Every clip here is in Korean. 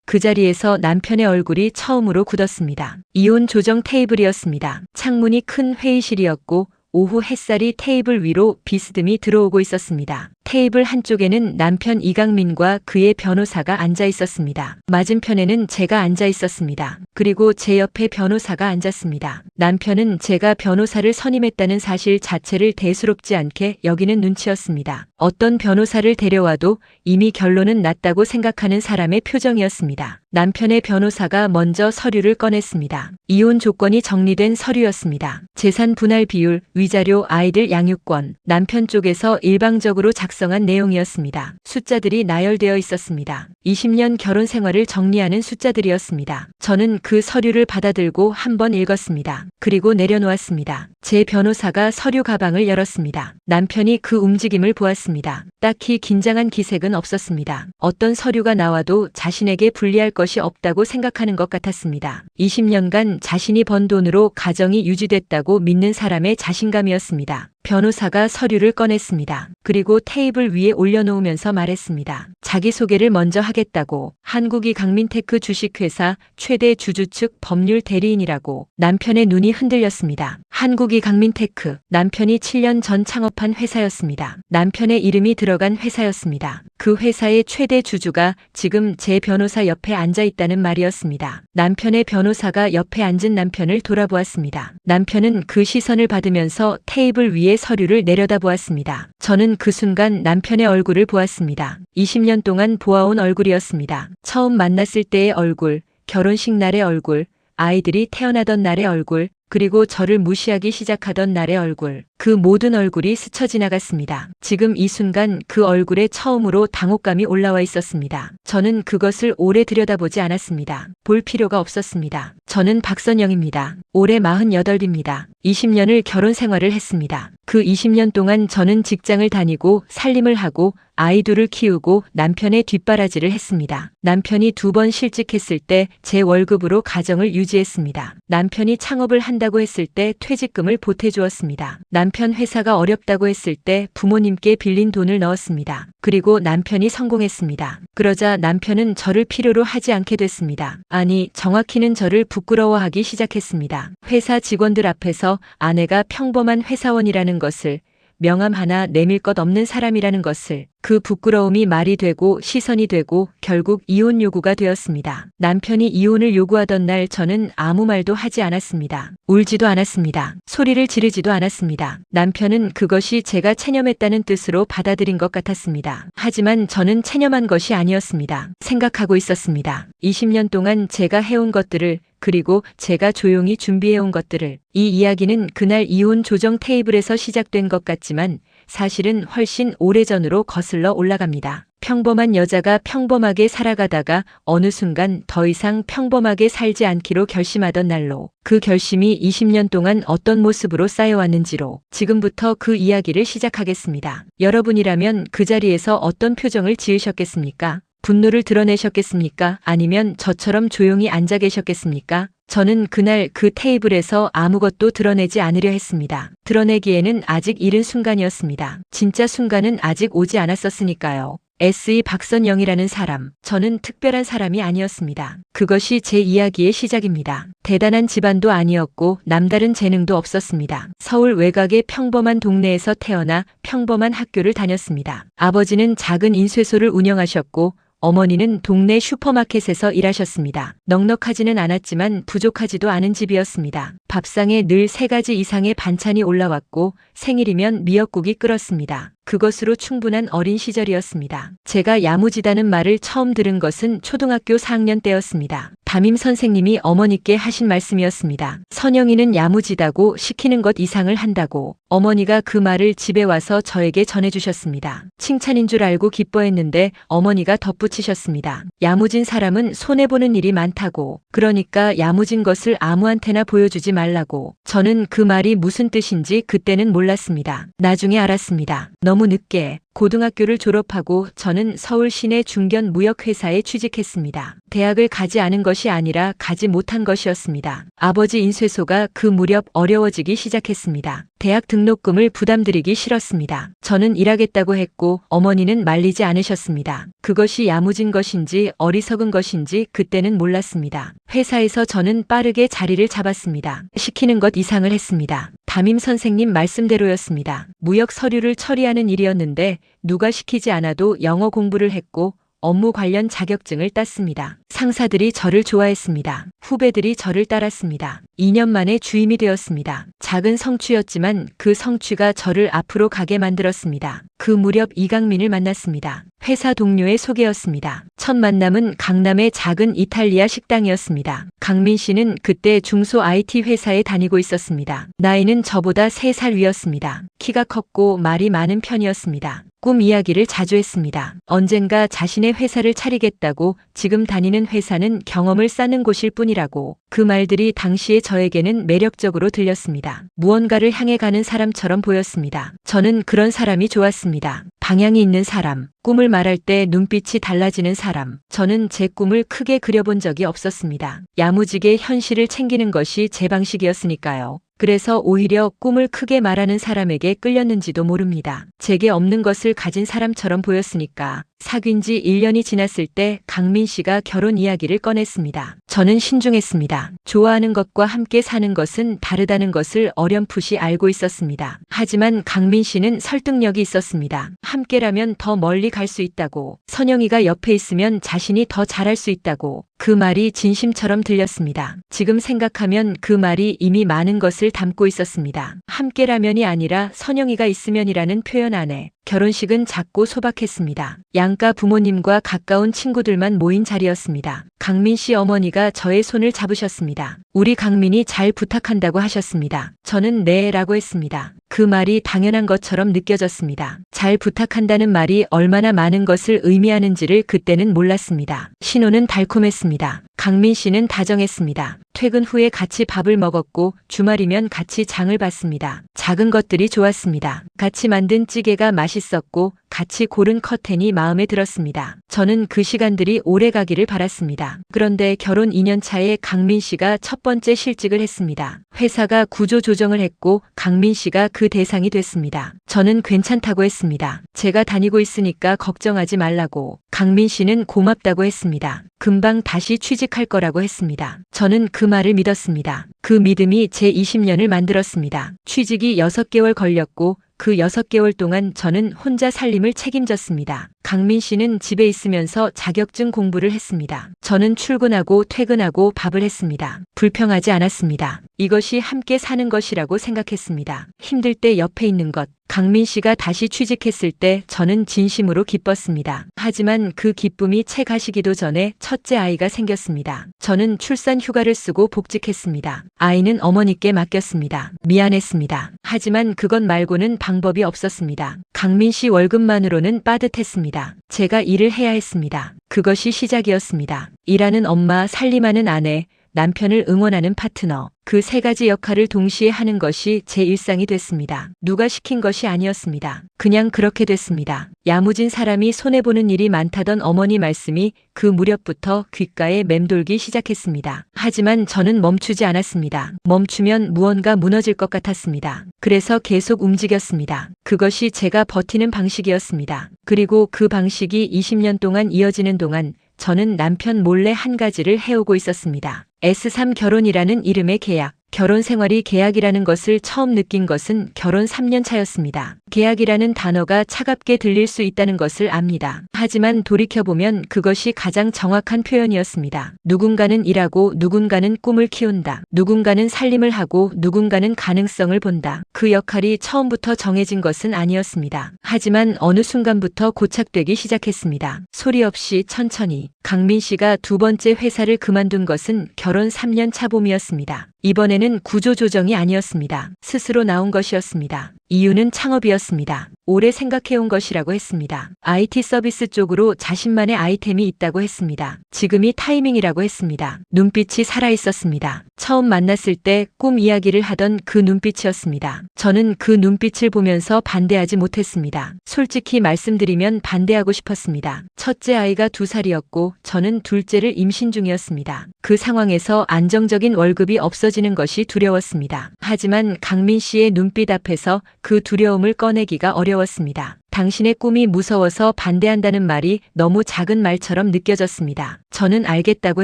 그 자리에서 남편의 얼굴이 처음으로 굳었습니다. 이혼 조정 테이블이었습니다. 창문이 큰 회의실이었고 오후 햇살이 테이블 위로 비스듬히 들어오고 있었습니다. 테이블 한쪽에는 남편 이강민과 그의 변호사가 앉아 있었습니다. 맞은편에는 제가 앉아 있었습니다. 그리고 제 옆에 변호사가 앉았습니다. 남편은 제가 변호사를 선임했다는 사실 자체를 대수롭지 않게 여기는 눈치였습니다. 어떤 변호사를 데려와도 이미 결론은 났다고 생각하는 사람의 표정이었습니다. 남편의 변호사가 먼저 서류를 꺼냈습니다. 이혼 조건이 정리된 서류였습니다. 재산 분할 비율, 위자료, 아이들 양육권, 남편 쪽에서 일방적으로 작성한 내용이었습니다. 숫자들이 나열되어 있었습니다. 20년 결혼 생활을 정리하는 숫자들이었습니다. 저는 그 서류를 받아들고 한번 읽었습니다. 그리고 내려놓았습니다. 제 변호사가 서류 가방을 열었습니다. 남편이 그 움직임을 보았습니다. 딱히 긴장한 기색은 없었습니다. 어떤 서류가 나와도 자신에게 불리할 것이 없다고 생각하는 것 같았습니다. 20년간 자신이 번 돈으로 가정이 유지됐다고 믿는 사람의 자신감이었습니다. 변호사가 서류를 꺼냈습니다. 그리고 테이블 위에 올려놓으면서 말했습니다. 자기소개를 먼저 하겠다고. 한국이 강민테크 주식회사 최대 주주 측 법률 대리인이라고. 남편의 눈이 흔들렸습니다. 한국이 강민테크. 남편이 7년 전 창업한 회사였습니다. 남편의 이름이 들어간 회사였습니다. 그 회사의 최대 주주가 지금 제 변호사 옆에 앉아 있다는 말이었습니다. 남편의 변호사가 옆에 앉은 남편을 돌아보았습니다. 남편은 그 시선을 받으면서 테이블 위에 서류를 내려다보았습니다. 저는 그 순간 남편의 얼굴을 보았습니다. 20년 동안 보아온 얼굴이었습니다. 처음 만났을 때의 얼굴, 결혼식 날의 얼굴, 아이들이 태어나던 날의 얼굴, 그리고 저를 무시하기 시작하던 날의 얼굴. 그 모든 얼굴이 스쳐 지나갔습니다. 지금 이 순간 그 얼굴에 처음으로 당혹감이 올라와 있었습니다. 저는 그것을 오래 들여다보지 않았습니다. 볼 필요가 없었습니다. 저는 박선영입니다. 올해 48입니다. 20년을 결혼 생활을 했습니다. 그 20년 동안 저는 직장을 다니고 살림을 하고 아이 둘을 키우고 남편의 뒷바라지를 했습니다. 남편이 2번 실직했을 때 제 월급으로 가정을 유지했습니다. 남편이 창업을 한다고 했을 때 퇴직금을 보태주었습니다. 남편 회사가 어렵다고 했을 때 부모님께 빌린 돈을 넣었습니다. 그리고 남편이 성공했습니다. 그러자 남편은 저를 필요로 하지 않게 됐습니다. 아니, 정확히는 저를 부끄러워하기 시작했습니다. 회사 직원들 앞에서 아내가 평범한 회사원이라는 것을, 명함 하나 내밀 것 없는 사람이라는 것을, 그 부끄러움이 말이 되고 시선이 되고 결국 이혼 요구가 되었습니다. 남편이 이혼을 요구하던 날 저는 아무 말도 하지 않았습니다. 울지도 않았습니다. 소리를 지르지도 않았습니다. 남편은 그것이 제가 체념했다는 뜻으로 받아들인 것 같았습니다. 하지만 저는 체념한 것이 아니었습니다. 생각하고 있었습니다. 20년 동안 제가 해온 것들을, 그리고 제가 조용히 준비해온 것들을. 이 이야기는 그날 이혼 조정 테이블에서 시작된 것 같지만 사실은 훨씬 오래전으로 거슬러 올라갑니다. 평범한 여자가 평범하게 살아가다가 어느 순간 더 이상 평범하게 살지 않기로 결심하던 날로, 그 결심이 20년 동안 어떤 모습으로 쌓여왔는지로 지금부터 그 이야기를 시작하겠습니다. 여러분이라면 그 자리에서 어떤 표정을 지으셨겠습니까? 분노를 드러내셨겠습니까? 아니면 저처럼 조용히 앉아 계셨겠습니까? 저는 그날 그 테이블에서 아무것도 드러내지 않으려 했습니다. 드러내기에는 아직 이른 순간이었습니다. 진짜 순간은 아직 오지 않았었으니까요. SE 박선영이라는 사람, 저는 특별한 사람이 아니었습니다. 그것이 제 이야기의 시작입니다. 대단한 집안도 아니었고 남다른 재능도 없었습니다. 서울 외곽의 평범한 동네에서 태어나 평범한 학교를 다녔습니다. 아버지는 작은 인쇄소를 운영하셨고 어머니는 동네 슈퍼마켓에서 일하셨습니다. 넉넉하지는 않았지만 부족하지도 않은 집이었습니다. 밥상에 늘 3가지 이상의 반찬이 올라왔고 생일이면 미역국이 끓었습니다. 그것으로 충분한 어린 시절이었습니다. 제가 야무지다는 말을 처음 들은 것은 초등학교 4학년 때였습니다. 담임 선생님이 어머니께 하신 말씀이었습니다. 선영이는 야무지다고, 시키는 것 이상을 한다고. 어머니가 그 말을 집에 와서 저에게 전해주셨습니다. 칭찬인 줄 알고 기뻐했는데 어머니가 덧붙이셨습니다. 야무진 사람은 손해보는 일이 많다고. 그러니까 야무진 것을 아무한테나 보여주지 말라고. 저는 그 말이 무슨 뜻인지 그때는 몰랐습니다. 나중에 알았습니다. 너무 늦게. 고등학교를 졸업하고 저는 서울 시내 중견 무역회사에 취직했습니다. 대학을 가지 않은 것이 아니라 가지 못한 것이었습니다. 아버지 인쇄소가 그 무렵 어려워지기 시작했습니다. 대학 등록금을 부담드리기 싫었습니다. 저는 일하겠다고 했고 어머니는 말리지 않으셨습니다. 그것이 야무진 것인지 어리석은 것인지 그때는 몰랐습니다. 회사에서 저는 빠르게 자리를 잡았습니다. 시키는 것 이상을 했습니다. 담임 선생님 말씀대로였습니다. 무역 서류를 처리하는 일이었는데 누가 시키지 않아도 영어 공부를 했고 업무 관련 자격증을 땄습니다. 상사들이 저를 좋아했습니다. 후배들이 저를 따랐습니다. 2년 만에 주임이 되었습니다. 작은 성취였지만 그 성취가 저를 앞으로 가게 만들었습니다. 그 무렵 이강민을 만났습니다. 회사 동료의 소개였습니다. 첫 만남은 강남의 작은 이탈리아 식당이었습니다. 강민 씨는 그때 중소 IT 회사에 다니고 있었습니다. 나이는 저보다 3살 위였습니다. 키가 컸고 말이 많은 편이었습니다. 꿈 이야기를 자주 했습니다. 언젠가 자신의 회사를 차리겠다고, 지금 다니는 회사는 경험을 쌓는 곳일 뿐이라고. 그 말들이 당시에 저에게는 매력적으로 들렸습니다. 무언가를 향해 가는 사람처럼 보였습니다. 저는 그런 사람이 좋았습니다. 방향이 있는 사람, 꿈을 말할 때 눈빛이 달라지는 사람. 저는 제 꿈을 크게 그려본 적이 없었습니다. 야무지게 현실을 챙기는 것이 제 방식이었으니까요. 그래서 오히려 꿈을 크게 말하는 사람에게 끌렸는지도 모릅니다. 제게 없는 것을 가진 사람처럼 보였으니까. 사귄 지 1년이 지났을 때 강민 씨가 결혼 이야기를 꺼냈습니다. 저는 신중했습니다. 좋아하는 것과 함께 사는 것은 다르다는 것을 어렴풋이 알고 있었습니다. 하지만 강민 씨는 설득력이 있었습니다. 함께라면 더 멀리 갈 수 있다고. 선영이가 옆에 있으면 자신이 더 잘할 수 있다고. 그 말이 진심처럼 들렸습니다. 지금 생각하면 그 말이 이미 많은 것을 담고 있었습니다. 함께라면이 아니라 선영이가 있으면이라는 표현 안에. 결혼식은 작고 소박했습니다. 양가 부모님과 가까운 친구들만 모인 자리였습니다. 강민 씨 어머니가 저의 손을 잡으셨습니다. 우리 강민이 잘 부탁한다고 하셨습니다. 저는 네라고 했습니다. 그 말이 당연한 것처럼 느껴졌습니다. 잘 부탁한다는 말이 얼마나 많은 것을 의미하는지를 그때는 몰랐습니다. 신호는 달콤했습니다. 강민 씨는 다정했습니다. 퇴근 후에 같이 밥을 먹었고 주말이면 같이 장을 봤습니다. 작은 것들이 좋았습니다. 같이 만든 찌개가 맛있었고 같이 고른 커튼이 마음에 들었습니다. 저는 그 시간들이 오래 가기를 바랐습니다. 그런데 결혼 2년 차에 강민 씨가 첫 번째 실직을 했습니다. 회사가 구조 조정을 했고 강민 씨가 그 대상이 됐습니다. 저는 괜찮다고 했습니다. 제가 다니고 있으니까 걱정하지 말라고. 강민 씨는 고맙다고 했습니다. 금방 다시 취직할 거라고 했습니다. 저는 그 말을 믿었습니다. 그 믿음이 제 20년을 만들었습니다. 취직이 6개월 걸렸고 그 6개월 동안 저는 혼자 살림을 책임졌습니다. 강민 씨는 집에 있으면서 자격증 공부를 했습니다. 저는 출근하고 퇴근하고 밥을 했습니다. 불평하지 않았습니다. 이것이 함께 사는 것이라고 생각했습니다. 힘들 때 옆에 있는 것. 강민 씨가 다시 취직했을 때 저는 진심으로 기뻤습니다. 하지만 그 기쁨이 채 가시기도 전에 첫째 아이가 생겼습니다. 저는 출산 휴가를 쓰고 복직했습니다. 아이는 어머니께 맡겼습니다. 미안했습니다. 하지만 그것 말고는 방법이 없었습니다. 강민 씨 월급만으로는 빠듯했습니다. 제가 일을 해야 했습니다. 그것이 시작이었습니다. 일하는 엄마, 살림하는 아내, 남편을 응원하는 파트너. 그 3가지 역할을 동시에 하는 것이 제 일상이 됐습니다. 누가 시킨 것이 아니었습니다. 그냥 그렇게 됐습니다. 야무진 사람이 손해보는 일이 많다던 어머니 말씀이 그 무렵부터 귓가에 맴돌기 시작했습니다. 하지만 저는 멈추지 않았습니다. 멈추면 무언가 무너질 것 같았습니다. 그래서 계속 움직였습니다. 그것이 제가 버티는 방식이었습니다. 그리고 그 방식이 20년 동안 이어지는 동안 저는 남편 몰래 한 가지를 해오고 있었습니다. S3 결혼이라는 이름의 계약. 결혼 생활이 계약이라는 것을 처음 느낀 것은 결혼 3년 차였습니다. 계약이라는 단어가 차갑게 들릴 수 있다는 것을 압니다. 하지만 돌이켜보면 그것이 가장 정확한 표현이었습니다. 누군가는 일하고 누군가는 꿈을 키운다. 누군가는 살림을 하고 누군가는 가능성을 본다. 그 역할이 처음부터 정해진 것은 아니었습니다. 하지만 어느 순간부터 고착되기 시작했습니다. 소리 없이 천천히. 강민 씨가 2번째 회사를 그만둔 것은 결혼 3년 차 봄이었습니다. 이번에는 구조조정이 아니었습니다. 스스로 나온 것이었습니다. 이유는 창업이었습니다. 오래 생각해온 것이라고 했습니다. IT 서비스 쪽으로 자신만의 아이템이 있다고 했습니다. 지금이 타이밍이라고 했습니다. 눈빛이 살아있었습니다. 처음 만났을 때 꿈 이야기를 하던 그 눈빛이었습니다. 저는 그 눈빛을 보면서 반대하지 못했습니다. 솔직히 말씀드리면 반대하고 싶었습니다. 첫째 아이가 2살이었고 저는 둘째를 임신 중이었습니다. 그 상황에서 안정적인 월급이 없어지는 것이 두려웠습니다. 하지만 강민 씨의 눈빛 앞에서 그 두려움을 꺼내기가 어려웠습니다. 당신의 꿈이 무서워서 반대한다는 말이 너무 작은 말처럼 느껴졌습니다. 저는 알겠다고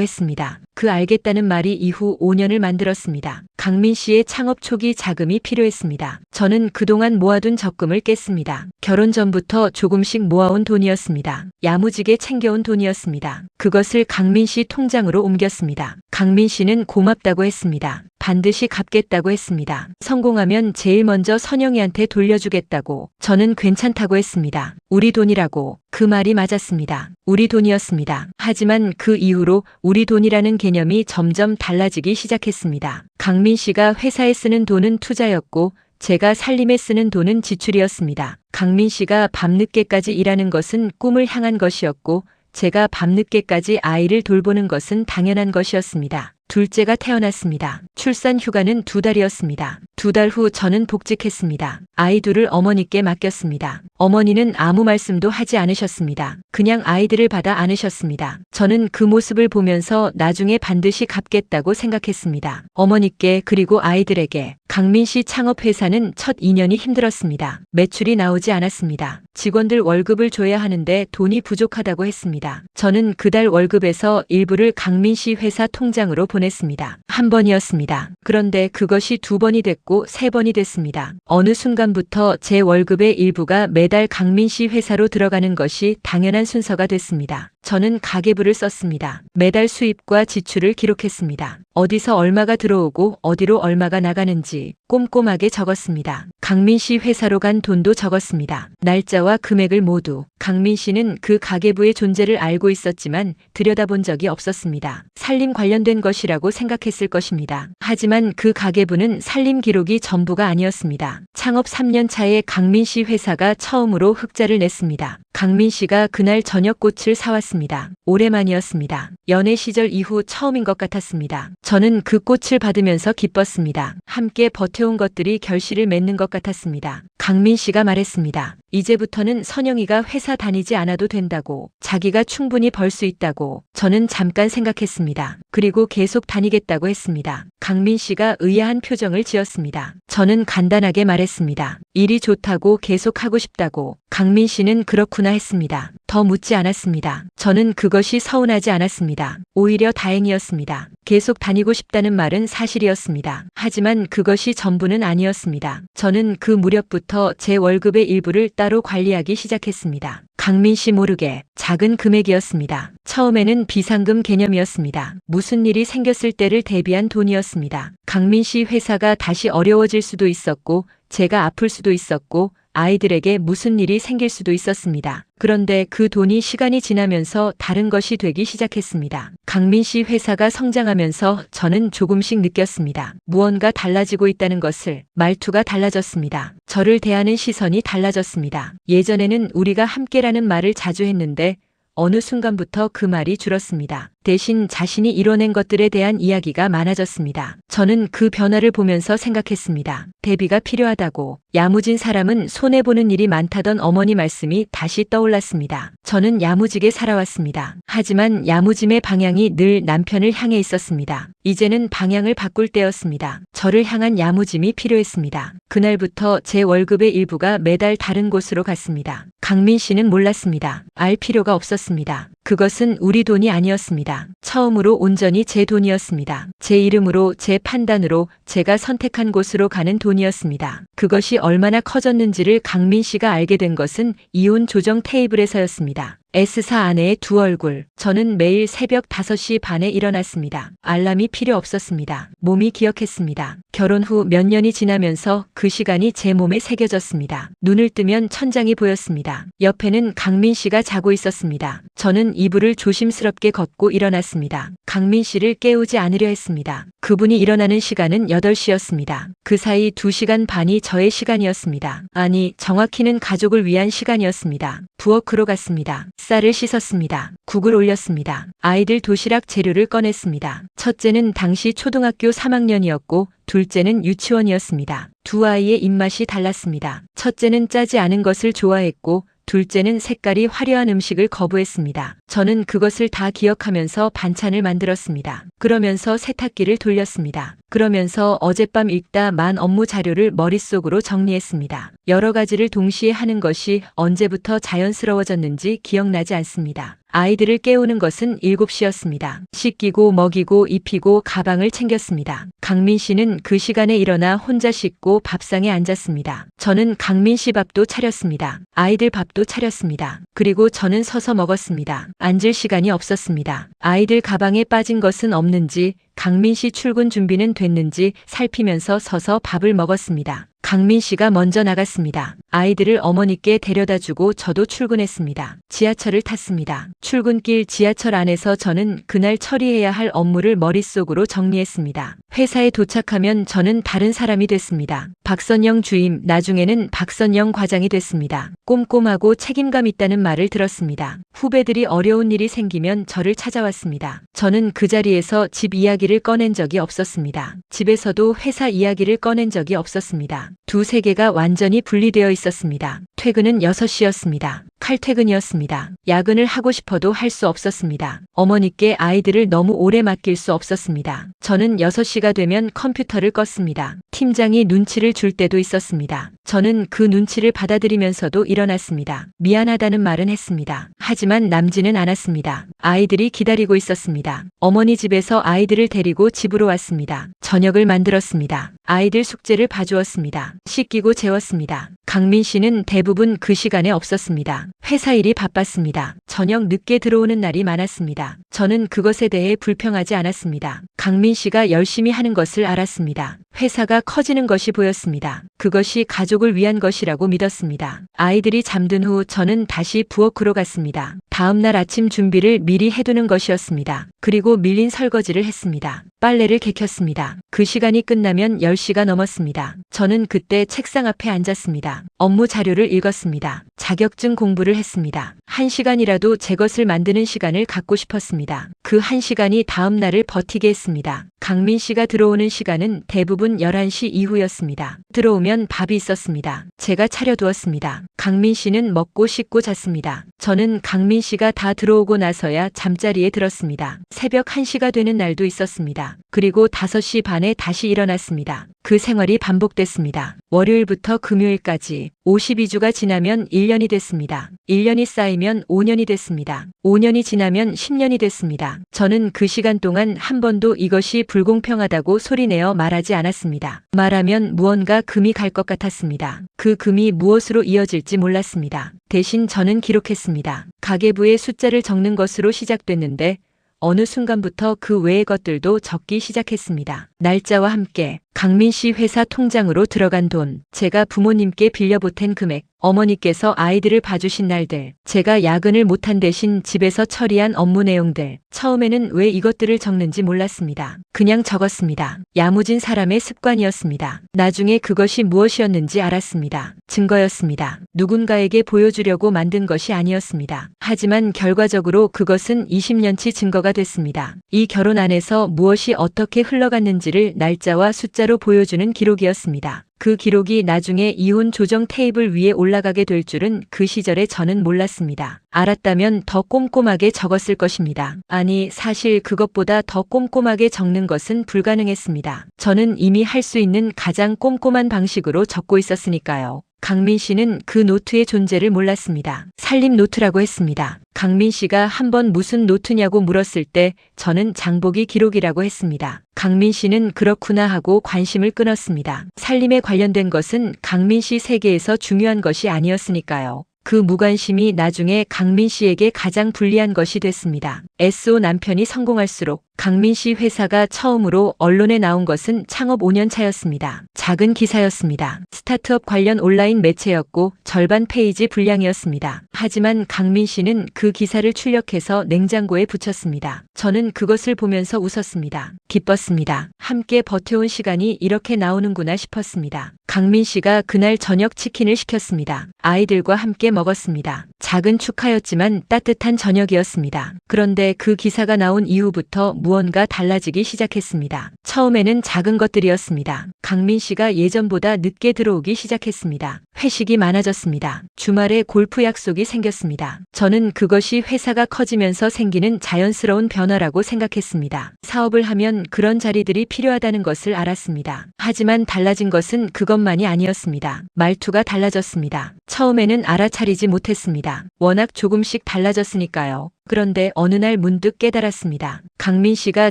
했습니다. 그 알겠다는 말이 이후 5년을 만들었습니다. 강민 씨의 창업 초기 자금이 필요했습니다. 저는 그동안 모아둔 적금을 깼습니다. 결혼 전부터 조금씩 모아온 돈이었습니다. 야무지게 챙겨온 돈이었습니다. 그것을 강민 씨 통장으로 옮겼습니다. 강민 씨는 고맙다고 했습니다. 반드시 갚겠다고 했습니다. 성공하면 제일 먼저 선영이한테 돌려주겠다고. 저는 괜찮다고 했습니다. 우리 돈이라고. 그 말이 맞았습니다. 우리 돈이었습니다. 하지만 그 이후로 우리 돈이라는 개념이 점점 달라지기 시작했습니다. 강민 씨가 회사에 쓰는 돈은 투자였고 제가 살림에 쓰는 돈은 지출이었습니다. 강민 씨가 밤늦게까지 일하는 것은 꿈을 향한 것이었고 제가 밤늦게까지 아이를 돌보는 것은 당연한 것이었습니다. 둘째가 태어났습니다. 출산 휴가는 2달이었습니다. 2달 후 저는 복직했습니다. 아이 둘을 어머니께 맡겼습니다. 어머니는 아무 말씀도 하지 않으셨습니다. 그냥 아이들을 받아 안으셨습니다. 저는 그 모습을 보면서 나중에 반드시 갚겠다고 생각했습니다. 어머니께 그리고 아이들에게. 강민 씨 창업 회사는 첫 2년이 힘들었습니다. 매출이 나오지 않았습니다. 직원들 월급을 줘야 하는데 돈이 부족하다고 했습니다. 저는 그달 월급에서 일부를 강민 씨 회사 통장으로 보냈습니다. 한 번이었습니다. 그런데 그것이 2번이 됐고 3번이 됐습니다. 어느 순간부터 제 월급의 일부가 매달 강민 씨 회사로 들어가는 것이 당연한 순서가 됐습니다. 저는 가계부를 썼습니다. 매달 수입과 지출을 기록했습니다. 어디서 얼마가 들어오고 어디로 얼마가 나가는지 꼼꼼하게 적었습니다. 강민 씨 회사로 간 돈도 적었습니다. 날짜와 금액을 모두. 강민 씨는 그 가계부의 존재를 알고 있었지만 들여다본 적이 없었습니다. 살림 관련된 것이라고 생각했을 것입니다. 하지만 그 가계부는 살림 기록이 전부가 아니었습니다. 창업 3년 차에 강민 씨 회사가 처음으로 흑자를 냈습니다. 강민 씨가 그날 저녁꽃을 사왔습니다. 오랜만이었습니다. 연애 시절 이후 처음인 것 같았습니다. 저는 그 꽃을 받으면서 기뻤습니다. 함께 버텨온 것들이 결실을 맺는 것 같았습니다. 강민 씨가 말했습니다. 이제부터는 선영이가 회사 다니지 않아도 된다고. 자기가 충분히 벌 수 있다고. 저는 잠깐 생각했습니다. 그리고 계속 다니겠다고 했습니다. 강민 씨가 의아한 표정을 지었습니다. 저는 간단하게 말했습니다. 일이 좋다고 계속 하고 싶다고. 강민 씨는 그렇구나 했습니다. 더 묻지 않았습니다. 저는 그것이 서운하지 않았습니다. 오히려 다행이었습니다. 계속 다니고 싶다는 말은 사실이었습니다. 하지만 그것이 전부는 아니었습니다. 저는 그 무렵부터 제 월급의 일부를 따로 관리하기 시작했습니다. 강민 씨 모르게 작은 금액이었습니다. 처음에는 비상금 개념이었습니다. 무슨 일이 생겼을 때를 대비한 돈이었습니다. 강민 씨 회사가 다시 어려워질 수도 있었고 제가 아플 수도 있었고 아이들에게 무슨 일이 생길 수도 있었습니다. 그런데 그 돈이 시간이 지나면서 다른 것이 되기 시작했습니다. 강민 씨 회사가 성장하면서 저는 조금씩 느꼈습니다. 무언가 달라지고 있다는 것을. 말투가 달라졌습니다. 저를 대하는 시선이 달라졌습니다. 예전에는 우리가 함께라는 말을 자주 했는데 어느 순간부터 그 말이 줄었습니다. 대신 자신이 이뤄낸 것들에 대한 이야기가 많아졌습니다. 저는 그 변화를 보면서 생각했습니다. 대비가 필요하다고. 야무진 사람은 손해보는 일이 많다던 어머니 말씀이 다시 떠올랐습니다. 저는 야무지게 살아왔습니다. 하지만 야무짐의 방향이 늘 남편을 향해 있었습니다. 이제는 방향을 바꿀 때였습니다. 저를 향한 야무짐이 필요했습니다. 그날부터 제 월급의 일부가 매달 다른 곳으로 갔습니다. 강민 씨는 몰랐습니다. 알 필요가 없었습니다. 그것은 우리 돈이 아니었습니다. 처음으로 온전히 제 돈이었습니다. 제 이름으로, 제 판단으로 제가 선택한 곳으로 가는 돈이었습니다. 그것이 얼마나 커졌는지를 강민 씨가 알게 된 것은 이혼 조정 테이블에서였습니다. S사 아내의 두 얼굴. 저는 매일 새벽 5시 반에 일어났습니다. 알람이 필요 없었습니다. 몸이 기억했습니다. 결혼 후 몇 년이 지나면서 그 시간이 제 몸에 새겨졌습니다. 눈을 뜨면 천장이 보였습니다. 옆에는 강민 씨가 자고 있었습니다. 저는 이불을 조심스럽게 걷고 일어났습니다. 강민 씨를 깨우지 않으려 했습니다. 그분이 일어나는 시간은 8시였습니다. 그 사이 2시간 반이 저의 시간이었습니다. 아니, 정확히는 가족을 위한 시간이었습니다. 부엌으로 갔습니다. 쌀을 씻었습니다. 국을 올렸습니다. 아이들 도시락 재료를 꺼냈습니다. 첫째는 당시 초등학교 3학년이었고 둘째는 유치원이었습니다. 두 아이의 입맛이 달랐습니다. 첫째는 짜지 않은 것을 좋아했고 둘째는 색깔이 화려한 음식을 거부했습니다. 저는 그것을 다 기억하면서 반찬을 만들었습니다. 그러면서 세탁기를 돌렸습니다. 그러면서 어젯밤 읽다 만 업무 자료를 머릿속으로 정리했습니다. 여러 가지를 동시에 하는 것이 언제부터 자연스러워졌는지 기억나지 않습니다. 아이들을 깨우는 것은 7시였습니다. 씻기고 먹이고 입히고 가방을 챙겼습니다. 강민 씨는 그 시간에 일어나 혼자 씻고 밥상에 앉았습니다. 저는 강민 씨 밥도 차렸습니다. 아이들 밥도 차렸습니다. 그리고 저는 서서 먹었습니다. 앉을 시간이 없었습니다. 아이들 가방에 빠진 것은 없는지, 강민 씨 출근 준비는 됐는지 살피면서 서서 밥을 먹었습니다. 강민 씨가 먼저 나갔습니다. 아이들을 어머니께 데려다 주고 저도 출근했습니다. 지하철을 탔습니다. 출근길 지하철 안에서 저는 그날 처리해야 할 업무를 머릿속으로 정리했습니다. 회사에 도착하면 저는 다른 사람이 됐습니다. 박선영 주임, 나중에는 박선영 과장이 됐습니다. 꼼꼼하고 책임감 있다는 말을 들었습니다. 후배들이 어려운 일이 생기면 저를 찾아왔습니다. 저는 그 자리에서 집 이야기를 꺼낸 적이 없었습니다. 집에서도 회사 이야기를 꺼낸 적이 없었습니다. 두 세계가 완전히 분리되어 있었습니다. 퇴근은 6시였습니다. 칼퇴근이었습니다. 야근을 하고 싶어도 할 수 없었습니다. 어머니께 아이들을 너무 오래 맡길 수 없었습니다. 저는 6시가 되면 컴퓨터를 껐습니다. 팀장이 눈치를 줄 때도 있었습니다. 저는 그 눈치를 받아들이면서도 일어났습니다. 미안하다는 말은 했습니다. 하지만 남지는 않았습니다. 아이들이 기다리고 있었습니다. 어머니 집에서 아이들을 데리고 집으로 왔습니다. 저녁을 만들었습니다. 아이들 숙제를 봐주었습니다. 씻기고 재웠습니다. 강민 씨는 대부분 그 시간에 없었습니다. 회사 일이 바빴습니다. 저녁 늦게 들어오는 날이 많았습니다. 저는 그것에 대해 불평하지 않았습니다. 강민 씨가 열심히 하는 것을 알았습니다. 회사가 커지는 것이 보였습니다. 그것이 가족을 위한 것이라고 믿었습니다. 아이들이 잠든 후 저는 다시 부엌으로 갔습니다. 다음 날 아침 준비를 미리 해두는 것이었습니다. 그리고 밀린 설거지를 했습니다. 빨래를 개켰습니다. 그 시간이 끝나면 10시가 넘었습니다. 저는 그때 책상 앞에 앉았습니다. 업무 자료를 읽었습니다. 자격증 공부를 했습니다. 1시간이라도 제 것을 만드는 시간을 갖고 싶었습니다. 그 1시간이 다음 날을 버티게 했습니다. 강민 씨가 들어오는 시간은 대부분 11시 이후였습니다. 들어오면 밥이 있었습니다. 제가 차려두었습니다. 강민 씨는 먹고 씻고 잤습니다. 저는 강민 씨가 다 들어오고 나서야 잠자리에 들었습니다. 새벽 1시가 되는 날도 있었습니다. 그리고 5시 반에 다시 일어났습니다. 그 생활이 반복됐습니다. 월요일부터 금요일까지 52주가 지나면 1년이 됐습니다. 1년이 쌓이면 5년이 됐습니다. 5년이 지나면 10년이 됐습니다. 저는 그 시간 동안 한 번도 이것이 불공평하다고 소리내어 말하지 않았습니다. 말하면 무언가 금이 갈 것 같았습니다. 그 금이 무엇으로 이어질지 몰랐습니다. 대신 저는 기록했습니다. 가계부의 숫자를 적는 것으로 시작됐는데 어느 순간부터 그 외의 것들도 적기 시작했습니다. 날짜와 함께 강민 씨 회사 통장으로 들어간 돈, 제가 부모님께 빌려 보탠 금액, 어머니께서 아이들을 봐주신 날들, 제가 야근을 못한 대신 집에서 처리한 업무 내용들. 처음에는 왜 이것들을 적는지 몰랐습니다. 그냥 적었습니다. 야무진 사람의 습관이었습니다. 나중에 그것이 무엇이었는지 알았습니다. 증거였습니다. 누군가에게 보여주려고 만든 것이 아니었습니다. 하지만 결과적으로 그것은 20년치 증거가 됐습니다. 이 결혼 안에서 무엇이 어떻게 흘러갔는지를 날짜와 숫자로 보여주는 기록이었습니다. 그 기록이 나중에 이혼 조정 테이블 위에 올라가게 될 줄은 그 시절에 저는 몰랐습니다. 알았다면 더 꼼꼼하게 적었을 것입니다. 아니, 사실 그것보다 더 꼼꼼하게 적는 것은 불가능했습니다. 저는 이미 할 수 있는 가장 꼼꼼한 방식으로 적고 있었으니까요. 강민 씨는 그 노트의 존재를 몰랐습니다. 살림 노트라고 했습니다. 강민 씨가 한번 무슨 노트냐고 물었을 때 저는 장보기 기록이라고 했습니다. 강민 씨는 그렇구나 하고 관심을 끊었습니다. 살림에 관련된 것은 강민 씨 세계에서 중요한 것이 아니었으니까요. 그 무관심이 나중에 강민 씨에게 가장 불리한 것이 됐습니다. SO 남편이 성공할수록 강민 씨 회사가 처음으로 언론에 나온 것은 창업 5년 차였습니다. 작은 기사였습니다. 스타트업 관련 온라인 매체였고 절반 페이지 분량이었습니다. 하지만 강민 씨는 그 기사를 출력해서 냉장고에 붙였습니다. 저는 그것을 보면서 웃었습니다. 기뻤습니다. 함께 버텨온 시간이 이렇게 나오는구나 싶었습니다. 강민 씨가 그날 저녁 치킨을 시켰습니다. 아이들과 함께 먹었습니다. 작은 축하였지만 따뜻한 저녁이었습니다. 그런데 그 기사가 나온 이후부터 무언가 달라지기 시작했습니다. 처음에는 작은 것들이었습니다. 강민 씨가 예전보다 늦게 들어오기 시작했습니다. 회식이 많아졌습니다. 주말에 골프 약속이 생겼습니다. 저는 그것이 회사가 커지면서 생기는 자연스러운 변화라고 생각했습니다. 사업을 하면 그런 자리들이 필요하다는 것을 알았습니다. 하지만 달라진 것은 그것만이 아니었습니다. 말투가 달라졌습니다. 처음에는 알아차리지 못했습니다. 워낙 조금씩 달라졌으니까요. 그런데 어느 날 문득 깨달았습니다. 강민 씨가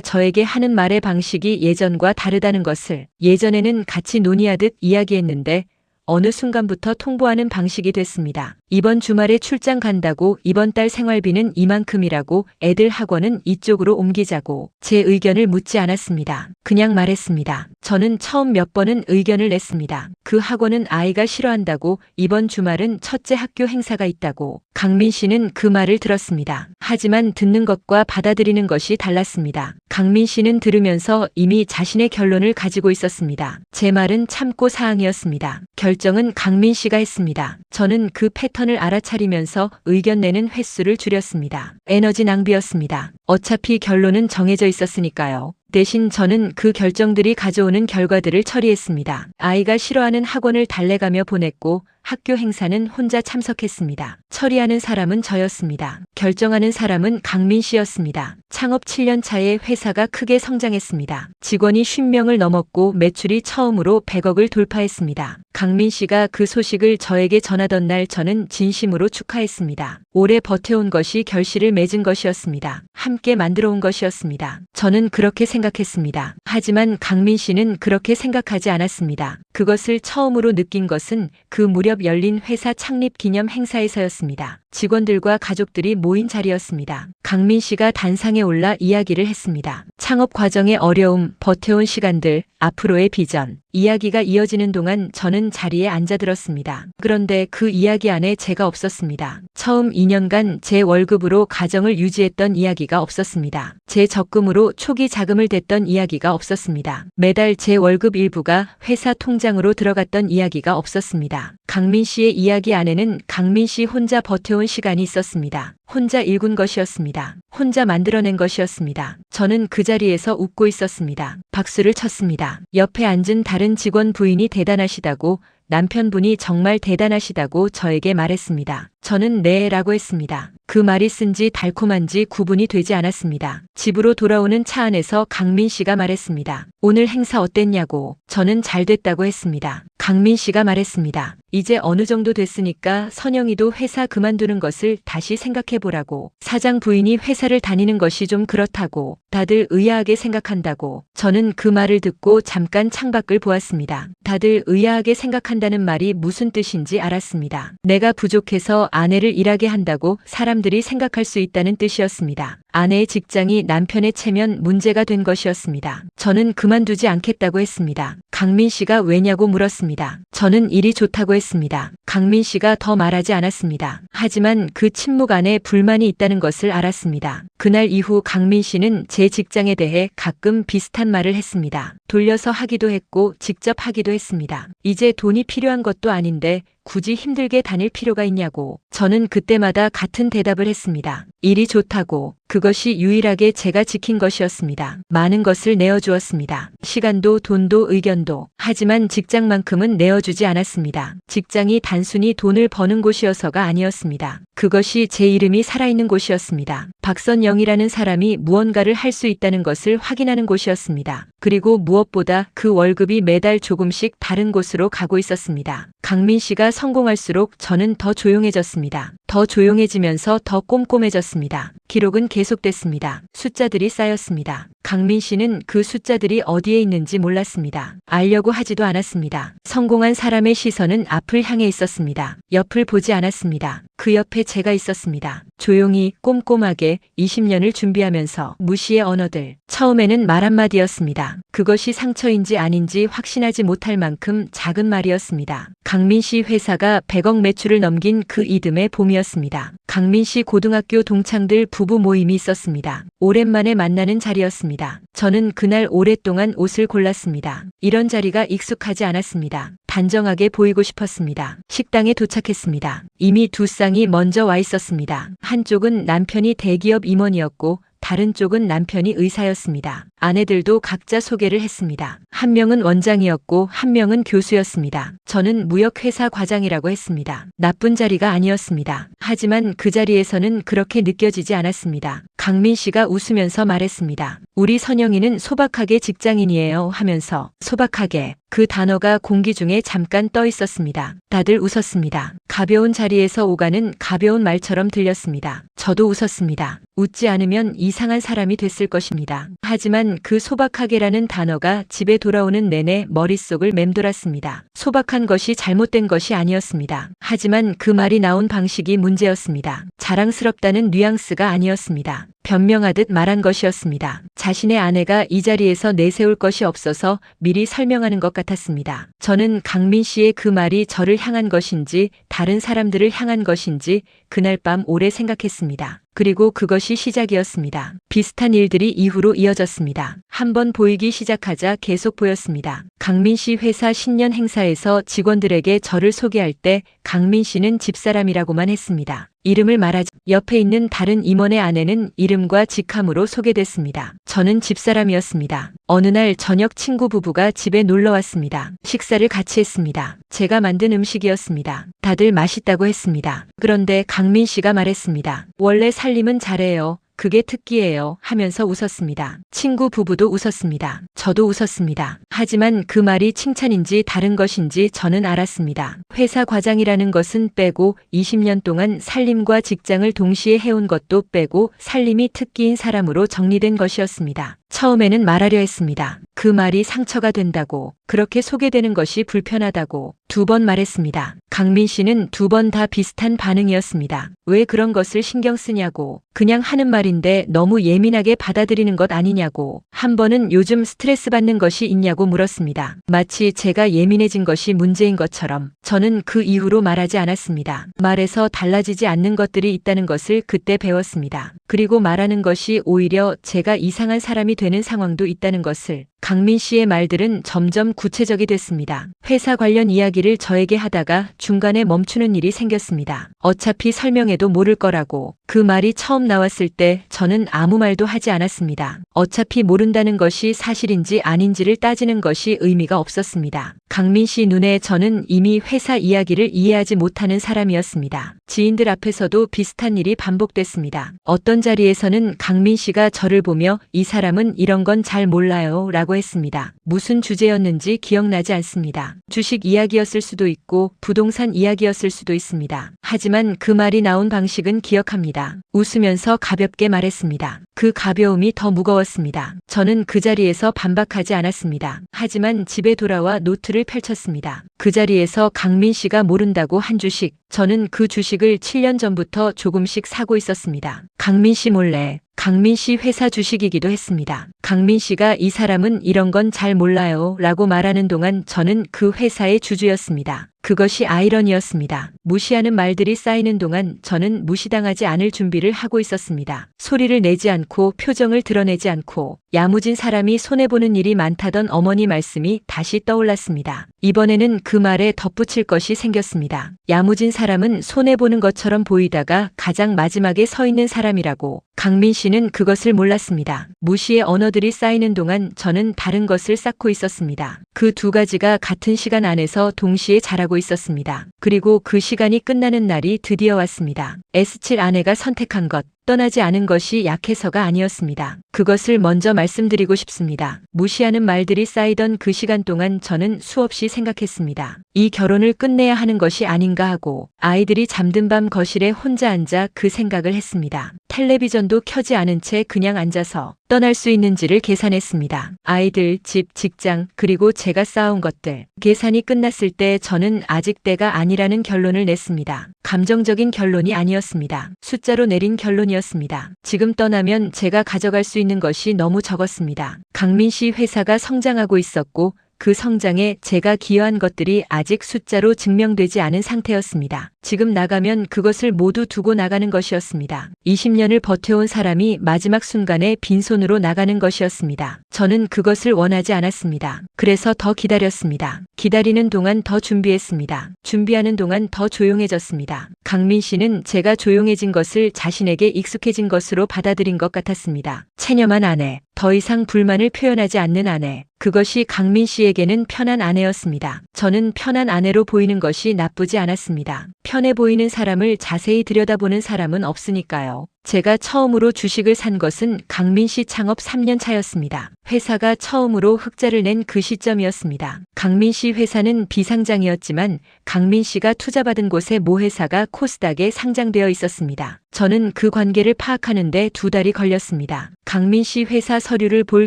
저에게 하는 말의 방식이 예전과 다르다는 것을. 예전에는 같이 논의하듯 이야기했는데 어느 순간부터 통보하는 방식이 됐습니다. 이번 주말에 출장 간다고, 이번 달 생활비는 이만큼이라고, 애들 학원은 이쪽으로 옮기자고. 제 의견을 묻지 않았습니다. 그냥 말했습니다. 저는 처음 몇 번은 의견을 냈습니다. 그 학원은 아이가 싫어한다고, 이번 주말은 첫째 학교 행사가 있다고. 강민 씨는 그 말을 들었습니다. 하지만 듣는 것과 받아들이는 것이 달랐습니다. 강민 씨는 들으면서 이미 자신의 결론을 가지고 있었습니다. 제 말은 참고 사항이었습니다. 결정은 강민 씨가 했습니다. 저는 그 패턴을 알아차리면서 의견 내는 횟수를 줄였습니다. 에너지 낭비였습니다. 어차피 결론은 정해져 있었으니까요. 대신 저는 그 결정들이 가져오는 결과들을 처리했습니다. 아이가 싫어하는 학원을 달래가며 보냈고 학교 행사는 혼자 참석했습니다. 처리하는 사람은 저였습니다. 결정하는 사람은 강민 씨였습니다. 창업 7년 차에 회사가 크게 성장했습니다. 직원이 50명을 넘었고 매출이 처음으로 100억을 돌파했습니다. 강민 씨가 그 소식을 저에게 전하던 날 저는 진심으로 축하했습니다. 오래 버텨온 것이 결실을 맺은 것이었습니다. 함께 만들어온 것이었습니다. 저는 그렇게 생각했습니다. 하지만 강민 씨는 그렇게 생각하지 않았습니다. 그것을 처음으로 느낀 것은 그 무렵 열린 회사 창립 기념 행사에서였습니다. 직원들과 가족들이 모인 자리였습니다. 강민 씨가 단상에 올라 이야기를 했습니다. 창업 과정의 어려움, 버텨온 시간들, 앞으로의 비전. 이야기가 이어지는 동안 저는 자리에 앉아 들었습니다. 그런데 그 이야기 안에 제가 없었습니다. 처음 2년간 제 월급으로 가정을 유지했던 이야기가 없었습니다. 제 적금으로 초기 자금을 댔던 이야기가 없었습니다. 매달 제 월급 일부가 회사 통장으로 들어갔던 이야기가 없었습니다. 강민 씨의 이야기 안에는 강민 씨 혼자 버텨온 시간이 있었습니다. 혼자 일군 것이었습니다. 혼자 만들어낸 것이었습니다. 저는 그 자리에서 웃고 있었습니다. 박수를 쳤습니다. 옆에 앉은 다른 직원 부인이 대단하시다고, 남편분이 정말 대단하시다고 저에게 말했습니다. 저는 네라고 했습니다. 그 말이 쓴지 달콤한지 구분이 되지 않았습니다. 집으로 돌아오는 차 안에서 강민 씨가 말했습니다. 오늘 행사 어땠냐고. 저는 잘 됐다고 했습니다. 강민 씨가 말했습니다. 이제 어느 정도 됐으니까 선영이도 회사 그만두는 것을 다시 생각해보라고. 사장 부인이 회사를 다니는 것이 좀 그렇다고. 다들 의아하게 생각한다고. 저는 그 말을 듣고 잠깐 창밖을 보았습니다. 다들 의아하게 생각한다는 말이 무슨 뜻인지 알았습니다. 내가 부족해서 아내를 일하게 한다고 사람들이 생각할 수 있다는 뜻이었습니다. 아내의 직장이 남편의 체면 문제가 된 것이었습니다. 저는 그만두지 않겠다고 했습니다. 강민 씨가 왜냐고 물었습니다. 저는 일이 좋다고 했습니다. 강민 씨가 더 말하지 않았습니다. 하지만 그 침묵 안에 불만이 있다는 것을 알았습니다. 그날 이후 강민 씨는 제 직장에 대해 가끔 비슷한 말을 했습니다. 돌려서 하기도 했고 직접 하기도 했습니다. 이제 돈이 필요한 것도 아닌데 굳이 힘들게 다닐 필요가 있냐고. 저는 그때마다 같은 대답을 했습니다. 일이 좋다고. 그것이 유일하게 제가 지킨 것이었습니다. 많은 것을 내어주었습니다. 시간도 돈도 의견도. 하지만 직장만큼은 내어주지 않았습니다. 직장이 단순히 돈을 버는 곳이어서가 아니었습니다. 그것이 제 이름이 살아있는 곳이었습니다. 박선영이라는 사람이 무언가를 할 수 있다는 것을 확인하는 곳이었습니다. 그리고 무엇보다 그 월급이 매달 조금씩 다른 곳으로 가고 있었습니다. 강민 씨가 성공할수록 저는 더 조용해졌습니다. 더 조용해지면서 더 꼼꼼해졌습니다. 기록은 계속됐습니다. 숫자들이 쌓였습니다. 강민 씨는 그 숫자들이 어디에 있는지 몰랐습니다. 알려고 하지도 않았습니다. 성공한 사람의 시선은 앞을 향해 있었습니다. 옆을 보지 않았습니다. 그 옆에 제가 있었습니다. 조용히 꼼꼼하게 20년을 준비하면서 무시의 언어들. 처음에는 말 한마디였습니다. 그것이 상처인지 아닌지 확신하지 못할 만큼 작은 말이었습니다. 강민 씨 회사가 100억 매출을 넘긴 그 이듬해 봄이었습니다. 강민 씨 고등학교 동창들 부부 모임이 있었습니다. 오랜만에 만나는 자리였습니다. 저는 그날 오랫동안 옷을 골랐습니다. 이런 자리가 익숙하지 않았습니다. 단정하게 보이고 싶었습니다. 식당에 도착했습니다. 이미 두 쌍이 먼저 와 있었습니다. 한쪽은 남편이 대기업 임원이었고 다른 쪽은 남편이 의사였습니다. 아내들도 각자 소개를 했습니다. 한 명은 원장이었고 한 명은 교수였습니다. 저는 무역회사 과장이라고 했습니다. 나쁜 자리가 아니었습니다. 하지만 그 자리에서는 그렇게 느껴지지 않았습니다. 강민 씨가 웃으면서 말했습니다. 우리 선영이는 소박하게 직장인이에요 하면서 소박하게 그 단어가 공기 중에 잠깐 떠 있었습니다. 다들 웃었습니다. 가벼운 자리에서 오가는 가벼운 말처럼 들렸습니다. 저도 웃었습니다. 웃지 않으면 이상한 사람이 됐을 것입니다. 하지만 그 소박하게라는 단어가 집에 돌아오는 내내 머릿속을 맴돌았습니다. 소박한 것이 잘못된 것이 아니었습니다. 하지만 그 말이 나온 방식이 문제였습니다. 자랑스럽다는 뉘앙스가 아니었습니다. 변명하듯 말한 것이었습니다. 자신의 아내가 이 자리에서 내세울 것이 없어서 미리 설명하는 것 같았습니다. 저는 강민 씨의 그 말이 저를 향한 것인지 다른 사람들을 향한 것인지 그날 밤 오래 생각했습니다. 그리고 그것이 시작이었습니다. 비슷한 일들이 이후로 이어졌습니다. 한번 보이기 시작하자 계속 보였습니다. 강민 씨 회사 신년 행사에서 직원들에게 저를 소개할 때 강민 씨는 집사람이라고만 했습니다. 이름을 말하지 옆에 있는 다른 임원의 아내는 이름과 직함으로 소개됐습니다. 저는 집사람이었습니다. 어느 날 저녁 친구 부부가 집에 놀러 왔습니다. 식사를 같이 했습니다. 제가 만든 음식이었습니다. 다들 맛있다고 했습니다. 그런데 강민 씨가 말했습니다. 원래 살림은 잘해요. 그게 특기예요 하면서 웃었습니다. 친구 부부도 웃었습니다. 저도 웃었습니다. 하지만 그 말이 칭찬인지 다른 것인지 저는 알았습니다. 회사 과장이라는 것은 빼고 20년 동안 살림과 직장을 동시에 해온 것도 빼고 살림이 특기인 사람으로 정리된 것이었습니다. 처음에는 말하려 했습니다. 그 말이 상처가 된다고, 그렇게 소개되는 것이 불편하다고 2번 말했습니다. 강민 씨는 2번 다 비슷한 반응이었습니다. 왜 그런 것을 신경 쓰냐고, 그냥 하는 말인데 너무 예민하게 받아들이는 것 아니냐고, 한 번은 요즘 스트레스 받는 것이 있냐고 물었습니다. 마치 제가 예민해진 것이 문제인 것처럼. 저는 그 이후로 말하지 않았습니다. 말에서 달라지지 않는 것들이 있다는 것을 그때 배웠습니다. 그리고 말하는 것이 오히려 제가 이상한 사람이 되는 상황도 있다는 것을. 강민 씨의 말들은 점점 구체적이 됐습니다. 회사 관련 이야기를 저에게 하다가 중간에 멈추는 일이 생겼습니다. 어차피 설명해도 모를 거라고. 그 말이 처음 나왔을 때 저는 아무 말도 하지 않았습니다. 어차피 모른다는 것이 사실인지 아닌지를 따지는 것이 의미가 없었습니다. 강민 씨 눈에 저는 이미 회사 이야기를 이해하지 못하는 사람이었습니다. 지인들 앞에서도 비슷한 일이 반복됐습니다. 어떤 자리에서는 강민 씨가 저를 보며 이 사람은 이런 건 잘 몰라요 라고 했습니다. 무슨 주제였는지 기억나지 않습니다. 주식 이야기였을 수도 있고 부동산 이야기였을 수도 있습니다. 하지만 그 말이 나온 방식은 기억합니다. 웃으면서 가볍게 말했습니다. 그 가벼움이 더 무거웠습니다. 저는 그 자리에서 반박하지 않았습니다. 하지만 집에 돌아와 노트를 펼쳤습니다. 그 자리에서 강민 씨가 모른다고 한 주식, 저는 그 주식을 7년 전부터 조금씩 사고 있었습니다. 강민 씨 몰래. 강민 씨 회사 주식이기도 했습니다. 강민 씨가 이 사람은 이런 건 잘 몰라요 라고 말하는 동안 저는 그 회사의 주주였습니다. 그것이 아이러니였습니다. 무시하는 말들이 쌓이는 동안 저는 무시당하지 않을 준비를 하고 있었습니다. 소리를 내지 않고 표정을 드러내지 않고 야무진 사람이 손해보는 일이 많다던 어머니 말씀이 다시 떠올랐습니다. 이번에는 그 말에 덧붙일 것이 생겼습니다. 야무진 사람은 손해보는 것처럼 보이다가 가장 마지막에 서 있는 사람이라고. 강민 씨는 그것을 몰랐습니다. 무시의 언어들이 쌓이는 동안 저는 다른 것을 쌓고 있었습니다. 그 두 가지가 같은 시간 안에서 동시에 자라고 있었습니다. 그리고 그 시간이 끝나는 날이 드디어 왔습니다. S7 아내가 선택한 것. 떠나지 않은 것이 약해서가 아니었습니다. 그것을 먼저 말씀드리고 싶습니다. 무시하는 말들이 쌓이던 그 시간 동안 저는 수없이 생각했습니다. 이 결혼을 끝내야 하는 것이 아닌가 하고 아이들이 잠든 밤 거실에 혼자 앉아 그 생각을 했습니다. 텔레비전도 켜지 않은 채 그냥 앉아서 떠날 수 있는지를 계산했습니다. 아이들, 집, 직장, 그리고 제가 쌓아온 것들. 계산이 끝났을 때 저는 아직 때가 아니라는 결론을 냈습니다. 감정적인 결론이 아니었습니다. 숫자로 내린 결론이었습니다. 지금 떠나면 제가 가져갈 수 있는 것이 너무 적었습니다. 강민 씨 회사가 성장하고 있었고 그 성장에 제가 기여한 것들이 아직 숫자로 증명되지 않은 상태였습니다. 지금 나가면 그것을 모두 두고 나가는 것이었습니다. 20년을 버텨온 사람이 마지막 순간에 빈손으로 나가는 것이었습니다. 저는 그것을 원하지 않았습니다. 그래서 더 기다렸습니다. 기다리는 동안 더 준비했습니다. 준비하는 동안 더 조용해졌습니다. 강민 씨는 제가 조용해진 것을 자신에게 익숙해진 것으로 받아들인 것 같았습니다. 체념한 아내, 더 이상 불만을 표현하지 않는 아내. 그것이 강민 씨에게는 편한 아내였습니다. 저는 편한 아내로 보이는 것이 나쁘지 않았습니다. 편해 보이는 사람을 자세히 들여다보는 사람은 없으니까요. 제가 처음으로 주식을 산 것은 강민 씨 창업 3년 차였습니다. 회사가 처음으로 흑자를 낸 그 시점이었습니다. 강민 씨 회사는 비상장이었지만 강민 씨가 투자받은 곳의 모 회사가 코스닥에 상장되어 있었습니다. 저는 그 관계를 파악하는데 2달이 걸렸습니다. 강민 씨 회사 서류를 볼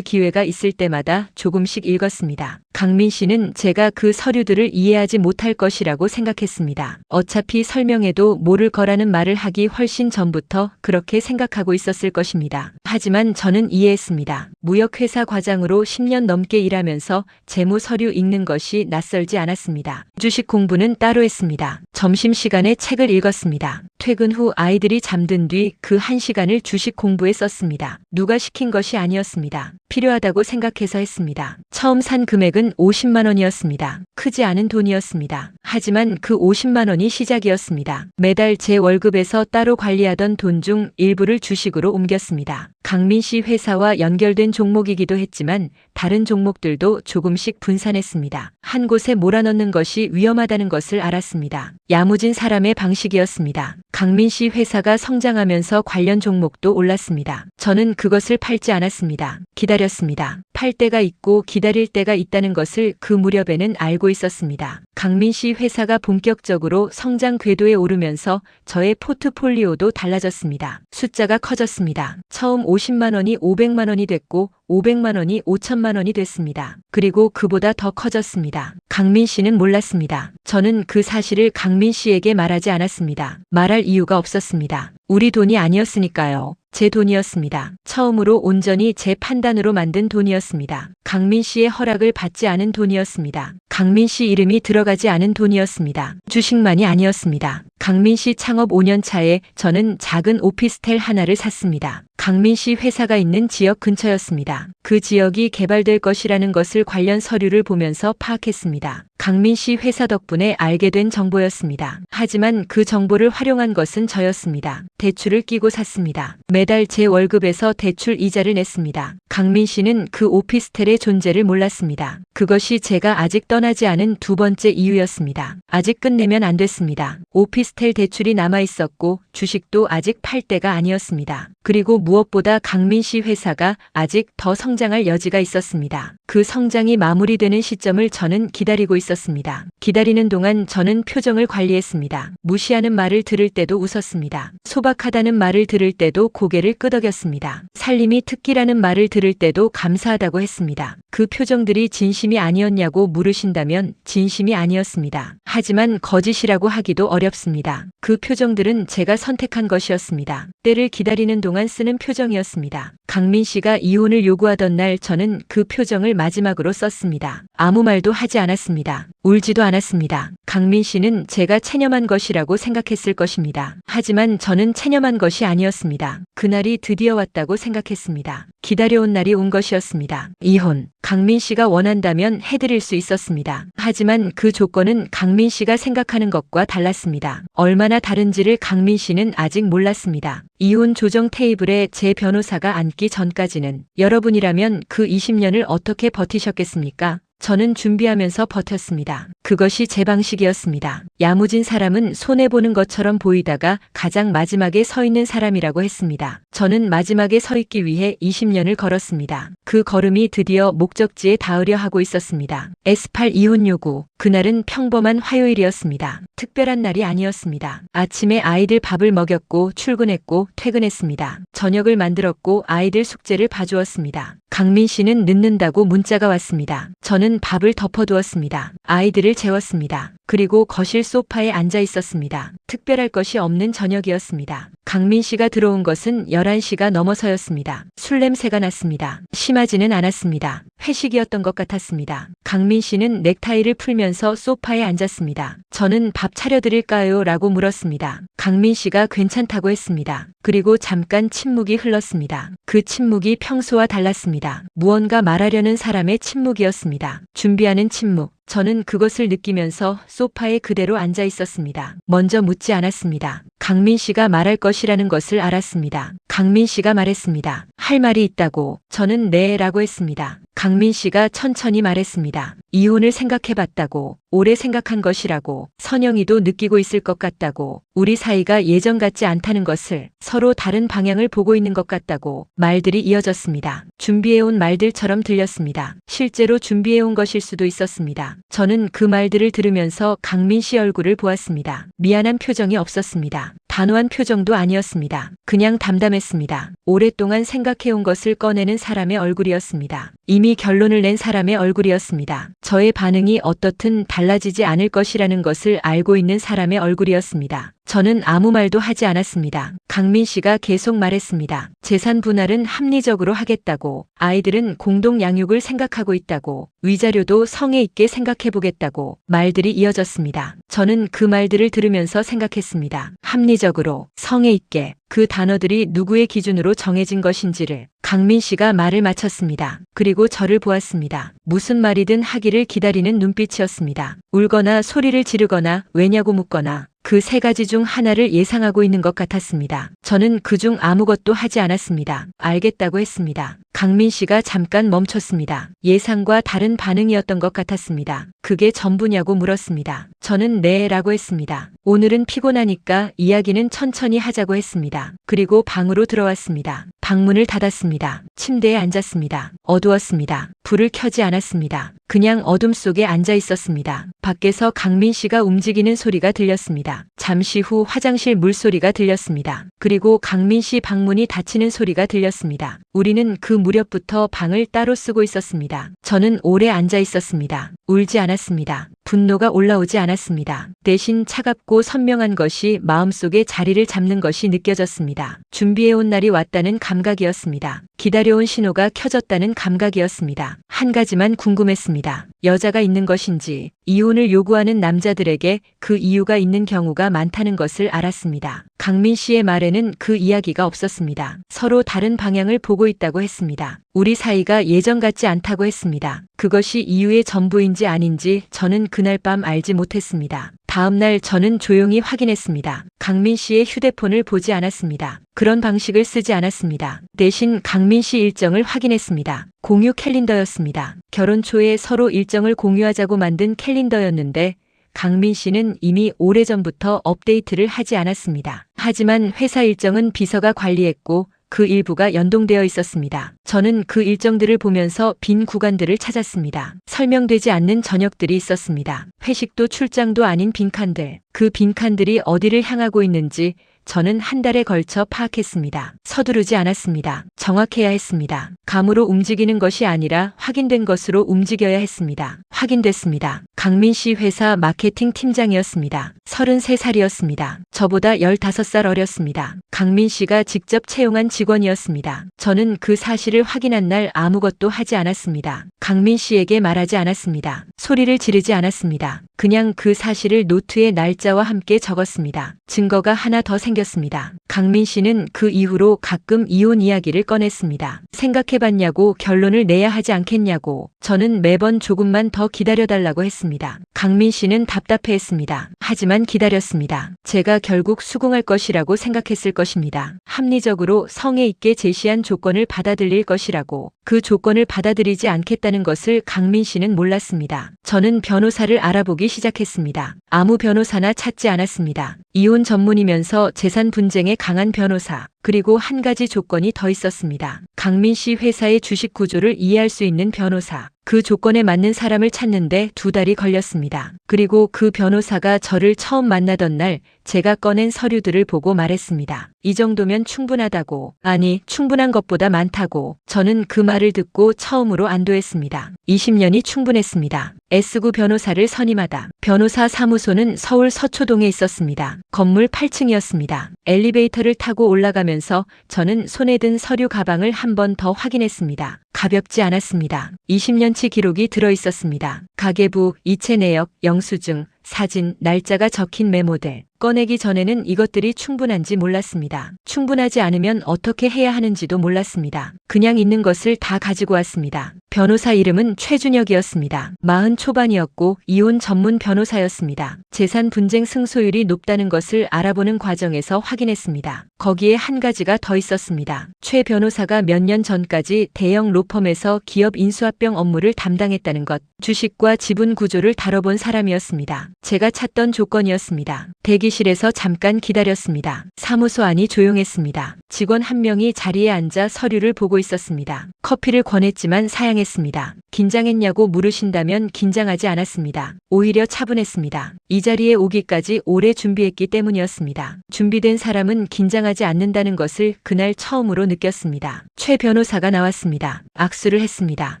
기회가 있을 때마다 조금씩 읽었습니다. 강민 씨는 제가 그 서류들을 이해하지 못할 것이라고 생각했습니다. 어차피 설명해도 모를 거라는 말을 하기 훨씬 전부터 그렇게 생각하고 있었을 것입니다. 하지만 저는 이해했습니다. 무역회사 과장으로 10년 넘게 일하면서 재무 서류 읽는 것이 낯설지 않았습니다. 주식 공부는 따로 했습니다. 점심시간에 책을 읽었습니다. 퇴근 후 아이들이 잠든 뒤 그 1시간을 주식 공부에 썼습니다. 누가 시킨 것이 아니었습니다. 필요하다고 생각해서 했습니다. 처음 산 금액은 50만 원이었습니다. 크지 않은 돈이었습니다. 하지만 그 50만 원이 시작이었습니다. 매달 제 월급에서 따로 관리하던 돈 중 일부를 주식으로 옮겼습니다. 강민 씨 회사와 연결된 종목이기도 했지만 다른 종목들도 조금씩 분산했습니다. 한 곳에 몰아넣는 것이 위험하다는 것을 알았습니다. 야무진 사람의 방식이었습니다. 강민 씨 회사가 성장하면서 관련 종목도 올랐습니다. 저는 그것을 팔지 않았습니다. 기다렸습니다. 팔 때가 있고 기다릴 때가 있다는 것을 그 무렵에는 알고 있었습니다. 강민 씨 회사가 본격적으로 성장 궤도에 오르면서 저의 포트폴리오도 달라졌습니다. 숫자가 커졌습니다. 처음 50만 원이 500만 원이 됐고 500만 원이 5천만 원이 됐습니다. 그리고 그보다 더 커졌습니다. 강민 씨는 몰랐습니다. 저는 그 사실을 강민 씨에게 말하지 않았습니다. 말할 이유가 없었습니다. 우리 돈이 아니었으니까요. 제 돈이었습니다. 처음으로 온전히 제 판단으로 만든 돈이었습니다. 강민 씨의 허락을 받지 않은 돈이었습니다. 강민 씨 이름이 들어가지 않은 돈이었습니다. 주식만이 아니었습니다. 강민 씨 창업 5년 차에 저는 작은 오피스텔 하나를 샀습니다. 강민 씨 회사가 있는 지역 근처였습니다. 그 지역이 개발될 것이라는 것을 관련 서류를 보면서 파악했습니다. 강민 씨 회사 덕분에 알게 된 정보였습니다. 하지만 그 정보를 활용한 것은 저였습니다. 대출을 끼고 샀습니다. 매달 제 월급에서 대출 이자를 냈습니다. 강민 씨는 그 오피스텔의 존재를 몰랐습니다. 그것이 제가 아직 떠나지 않은 2번째 이유였습니다. 아직 끝내면 안 됐습니다. 오피스텔 대출이 남아 있었고 주식도 아직 팔 때가 아니었습니다. 그리고 무엇보다 강민 씨 회사가 아직 더 성장할 여지가 있었습니다. 그 성장이 마무리되는 시점을 저는 기다리고 있었습니다. 기다리는 동안 저는 표정을 관리했습니다. 무시하는 말을 들을 때도 웃었습니다. 소박하다는 말을 들을 때도 고개를 끄덕였습니다. 살림이 특기라는 말을 들을 때도 감사하다고 했습니다. 그 표정들이 진심이 아니었냐고 물으신다면 진심이 아니었습니다. 하지만 거짓이라고 하기도 어렵습니다. 그 표정들은 제가 선택한 것이었습니다. 때를 기다리는 동안 쓰는 표정이었습니다. 강민 씨가 이혼을 요구하던 날 저는 그 표정을 마지막으로 썼습니다. 아무 말도 하지 않았습니다. 울지도 않았습니다. 강민 씨는 제가 체념한 것이라고 생각했을 것입니다. 하지만 저는 체념한 것이 아니었습니다. 그날이 드디어 왔다고 생각했습니다. 기다려온 날이 온 것이었습니다. 이혼. 강민 씨가 원한다면 해드릴 수 있었습니다. 하지만 그 조건은 강민 씨가 생각하는 것과 달랐습니다. 얼마나 다른지를 강민 씨는 아직 몰랐습니다. 이혼 조정 테이블에 제 변호사가 앉기 전까지는 여러분이라면 그 20년을 어떻게 버티셨겠습니까? 저는 준비하면서 버텼습니다. 그것이 제 방식이었습니다. 야무진 사람은 손해보는 것처럼 보이다가 가장 마지막에 서 있는 사람이라고 했습니다. 저는 마지막에 서 있기 위해 20년을 걸었습니다. 그 걸음이 드디어 목적지에 닿으려 하고 있었습니다. S8 이혼 요구. 그날은 평범한 화요일이었습니다. 특별한 날이 아니었습니다. 아침에 아이들 밥을 먹였고 출근했고 퇴근했습니다. 저녁을 만들었고 아이들 숙제를 봐주었습니다. 강민 씨는 늦는다고 문자가 왔습니다. 저는 밥을 덮어두었습니다. 아이들을 재웠습니다. 그리고 거실 소파에 앉아 있었습니다. 특별할 것이 없는 저녁이었습니다. 강민 씨가 들어온 것은 11시가 넘어서였습니다. 술 냄새가 났습니다. 심하지는 않았습니다. 회식이었던 것 같았습니다. 강민 씨는 넥타이를 풀면서 소파에 앉았습니다. 저는 밥 차려드릴까요? 라고 물었습니다. 강민 씨가 괜찮다고 했습니다. 그리고 잠깐 침묵이 흘렀습니다. 그 침묵이 평소와 달랐습니다. 무언가 말하려는 사람의 침묵이었습니다. 준비하는 침묵. 저는 그것을 느끼면서 소파에 그대로 앉아 있었습니다. 먼저 묻지 않았습니다. 강민 씨가 말할 것이라는 것을 알았습니다. 강민 씨가 말했습니다. 할 말이 있다고. 저는 네 라고 했습니다. 강민 씨가 천천히 말했습니다. 이혼을 생각해봤다고. 오래 생각한 것이라고. 선영이도 느끼고 있을 것 같다고. 우리 사이가 예전 같지 않다는 것을, 서로 다른 방향을 보고 있는 것 같다고. 말들이 이어졌습니다. 준비해온 말들처럼 들렸습니다. 실제로 준비해온 것일 수도 있었습니다. 저는 그 말들을 들으면서 강민 씨 얼굴을 보았습니다. 미안한 표정이 없었습니다. 단호한 표정도 아니었습니다. 그냥 담담했습니다. 오랫동안 생각해온 것을 꺼내는 사람의 얼굴이었습니다. 이미 결론을 낸 사람의 얼굴이었습니다. 저의 반응이 어떻든 달라지지 않을 것이라는 것을 알고 있는 사람의 얼굴이었습니다. 저는 아무 말도 하지 않았습니다. 강민 씨가 계속 말했습니다. 재산 분할은 합리적으로 하겠다고. 아이들은 공동 양육을 생각하고 있다고. 위자료도 성의 있게 생각해보겠다고. 말들이 이어졌습니다. 저는 그 말들을 들으면서 생각했습니다. 합리적으로, 성의 있게. 그 단어들이 누구의 기준으로 정해진 것인지를. 강민 씨가 말을 마쳤습니다. 그리고 저를 보았습니다. 무슨 말이든 하기를 기다리는 눈빛이었습니다. 울거나 소리를 지르거나 왜냐고 묻거나 그 세 가지 중 하나를 예상하고 있는 것 같았습니다. 저는 그중 아무것도 하지 않았습니다. 알겠다고 했습니다. 강민 씨가 잠깐 멈췄습니다. 예상과 다른 반응이었던 것 같았습니다. 그게 전부냐고 물었습니다. 저는 네 라고 했습니다. 오늘은 피곤하니까 이야기는 천천히 하자고 했습니다. 그리고 방으로 들어왔습니다. 방문을 닫았습니다. 침대에 앉았습니다. 어두웠습니다. 불을 켜지 않았습니다. 그냥 어둠 속에 앉아 있었습니다. 밖에서 강민 씨가 움직이는 소리가 들렸습니다. 잠시 후 화장실 물소리가 들렸습니다. 그리고 강민 씨 방문이 닫히는 소리가 들렸습니다. 우리는 그 무렵부터 방을 따로 쓰고 있었습니다. 저는 오래 앉아 있었습니다. 울지 않았습니다. 분노가 올라오지 않았습니다. 대신 차갑고 선명한 것이 마음속에 자리를 잡는 것이 느껴졌습니다. 준비해온 날이 왔다는 감각이었습니다. 기다려온 신호가 켜졌다는 감각이었습니다. 한 가지만 궁금했습니다. 여자가 있는 것인지, 이혼을 요구하는 남자들에게 그 이유가 있는 경우가 많다는 것을 알았습니다. 강민 씨의 말에는 그 이야기가 없었습니다. 서로 다른 방향을 보고 있다고 했습니다. 우리 사이가 예전 같지 않다고 했습니다. 그것이 이유의 전부인지 아닌지 저는 그날 밤 알지 못했습니다. 다음 날 저는 조용히 확인했습니다. 강민 씨의 휴대폰을 보지 않았습니다. 그런 방식을 쓰지 않았습니다. 대신 강민 씨 일정을 확인했습니다. 공유 캘린더였습니다. 결혼 초에 서로 일정을 공유하자고 만든 캘린더였는데 강민 씨는 이미 오래전부터 업데이트를 하지 않았습니다. 하지만 회사 일정은 비서가 관리했고 그 일부가 연동되어 있었습니다. 저는 그 일정들을 보면서 빈 구간들을 찾았습니다. 설명되지 않는 저녁들이 있었습니다. 회식도 출장도 아닌 빈칸들. 그 빈칸들이 어디를 향하고 있는지 저는 한 달에 걸쳐 파악했습니다. 서두르지 않았습니다. 정확해야 했습니다. 감으로 움직이는 것이 아니라 확인된 것으로 움직여야 했습니다. 확인됐습니다. 강민 씨 회사 마케팅 팀장이었습니다. 33살이었습니다. 저보다 15살 어렸습니다. 강민 씨가 직접 채용한 직원이었습니다. 저는 그 사실을 확인한 날 아무것도 하지 않았습니다. 강민 씨에게 말하지 않았습니다. 소리를 지르지 않았습니다. 그냥 그 사실을 노트에 날짜와 함께 적었습니다. 증거가 하나 더 생겼습니다. 강민 씨는 그 이후로 가끔 이혼 이야기를 꺼냈습니다. 생각해봤냐고, 결론을 내야 하지 않겠냐고. 저는 매번 조금만 더 기다려달라고 했습니다. 강민 씨는 답답해했습니다. 하지만 기다렸습니다. 제가 결국 수긍할 것이라고 생각했을 것입니다. 합리적으로 성의 있게 제시한 조건을 받아들일 것이라고. 그 조건을 받아들이지 않겠다는 것을 강민 씨는 몰랐습니다. 저는 변호사를 알아보기 시작했습니다. 아무 변호사나 찾지 않았습니다. 이혼 전문이면서 재산 분쟁에 강한 변호사. 그리고 한 가지 조건이 더 있었습니다. 강민 씨 회사의 주식 구조를 이해할 수 있는 변호사. 그 조건에 맞는 사람을 찾는데 2달이 걸렸습니다. 그리고 그 변호사가 저를 처음 만나던 날 제가 꺼낸 서류들을 보고 말했습니다. 이 정도면 충분하다고. 아니, 충분한 것보다 많다고. 저는 그 말을 듣고 처음으로 안도했습니다. 20년이 충분했습니다. S구 변호사를 선임하다. 변호사 사무소는 서울 서초동에 있었습니다. 건물 8층이었습니다. 엘리베이터를 타고 올라가면서 저는 손에 든 서류 가방을 한 번 더 확인했습니다. 가볍지 않았습니다. 20년치 기록이 들어 있었습니다. 가계부, 이체 내역, 영수증, 사진, 날짜가 적힌 메모들. 꺼내기 전에는 이것들이 충분한지 몰랐습니다. 충분하지 않으면 어떻게 해야 하는지도 몰랐습니다. 그냥 있는 것을 다 가지고 왔습니다. 변호사 이름은 최준혁이었습니다. 40 초반이었고 이혼 전문 변호사였습니다. 재산 분쟁 승소율이 높다는 것을 알아보는 과정에서 확인했습니다. 거기에 한 가지가 더 있었습니다. 최 변호사가 몇 년 전까지 대형 로펌에서 기업 인수합병 업무를 담당했다는 것. 주식과 지분 구조를 다뤄본 사람이었습니다. 제가 찾던 조건이었습니다. 대기실에서 잠깐 기다렸습니다. 사무소 안이 조용했습니다. 직원 한 명이 자리에 앉아 서류를 보고 있었습니다. 커피를 권했지만 사양했습니다. 긴장했냐고 물으신다면 긴장하지 않았습니다. 오히려 차분했습니다. 이 자리에 오기까지 오래 준비했기 때문이었습니다. 준비된 사람은 긴장하지 않는다는 것을 그날 처음으로 느꼈습니다. 최 변호사가 나왔습니다. 악수를 했습니다.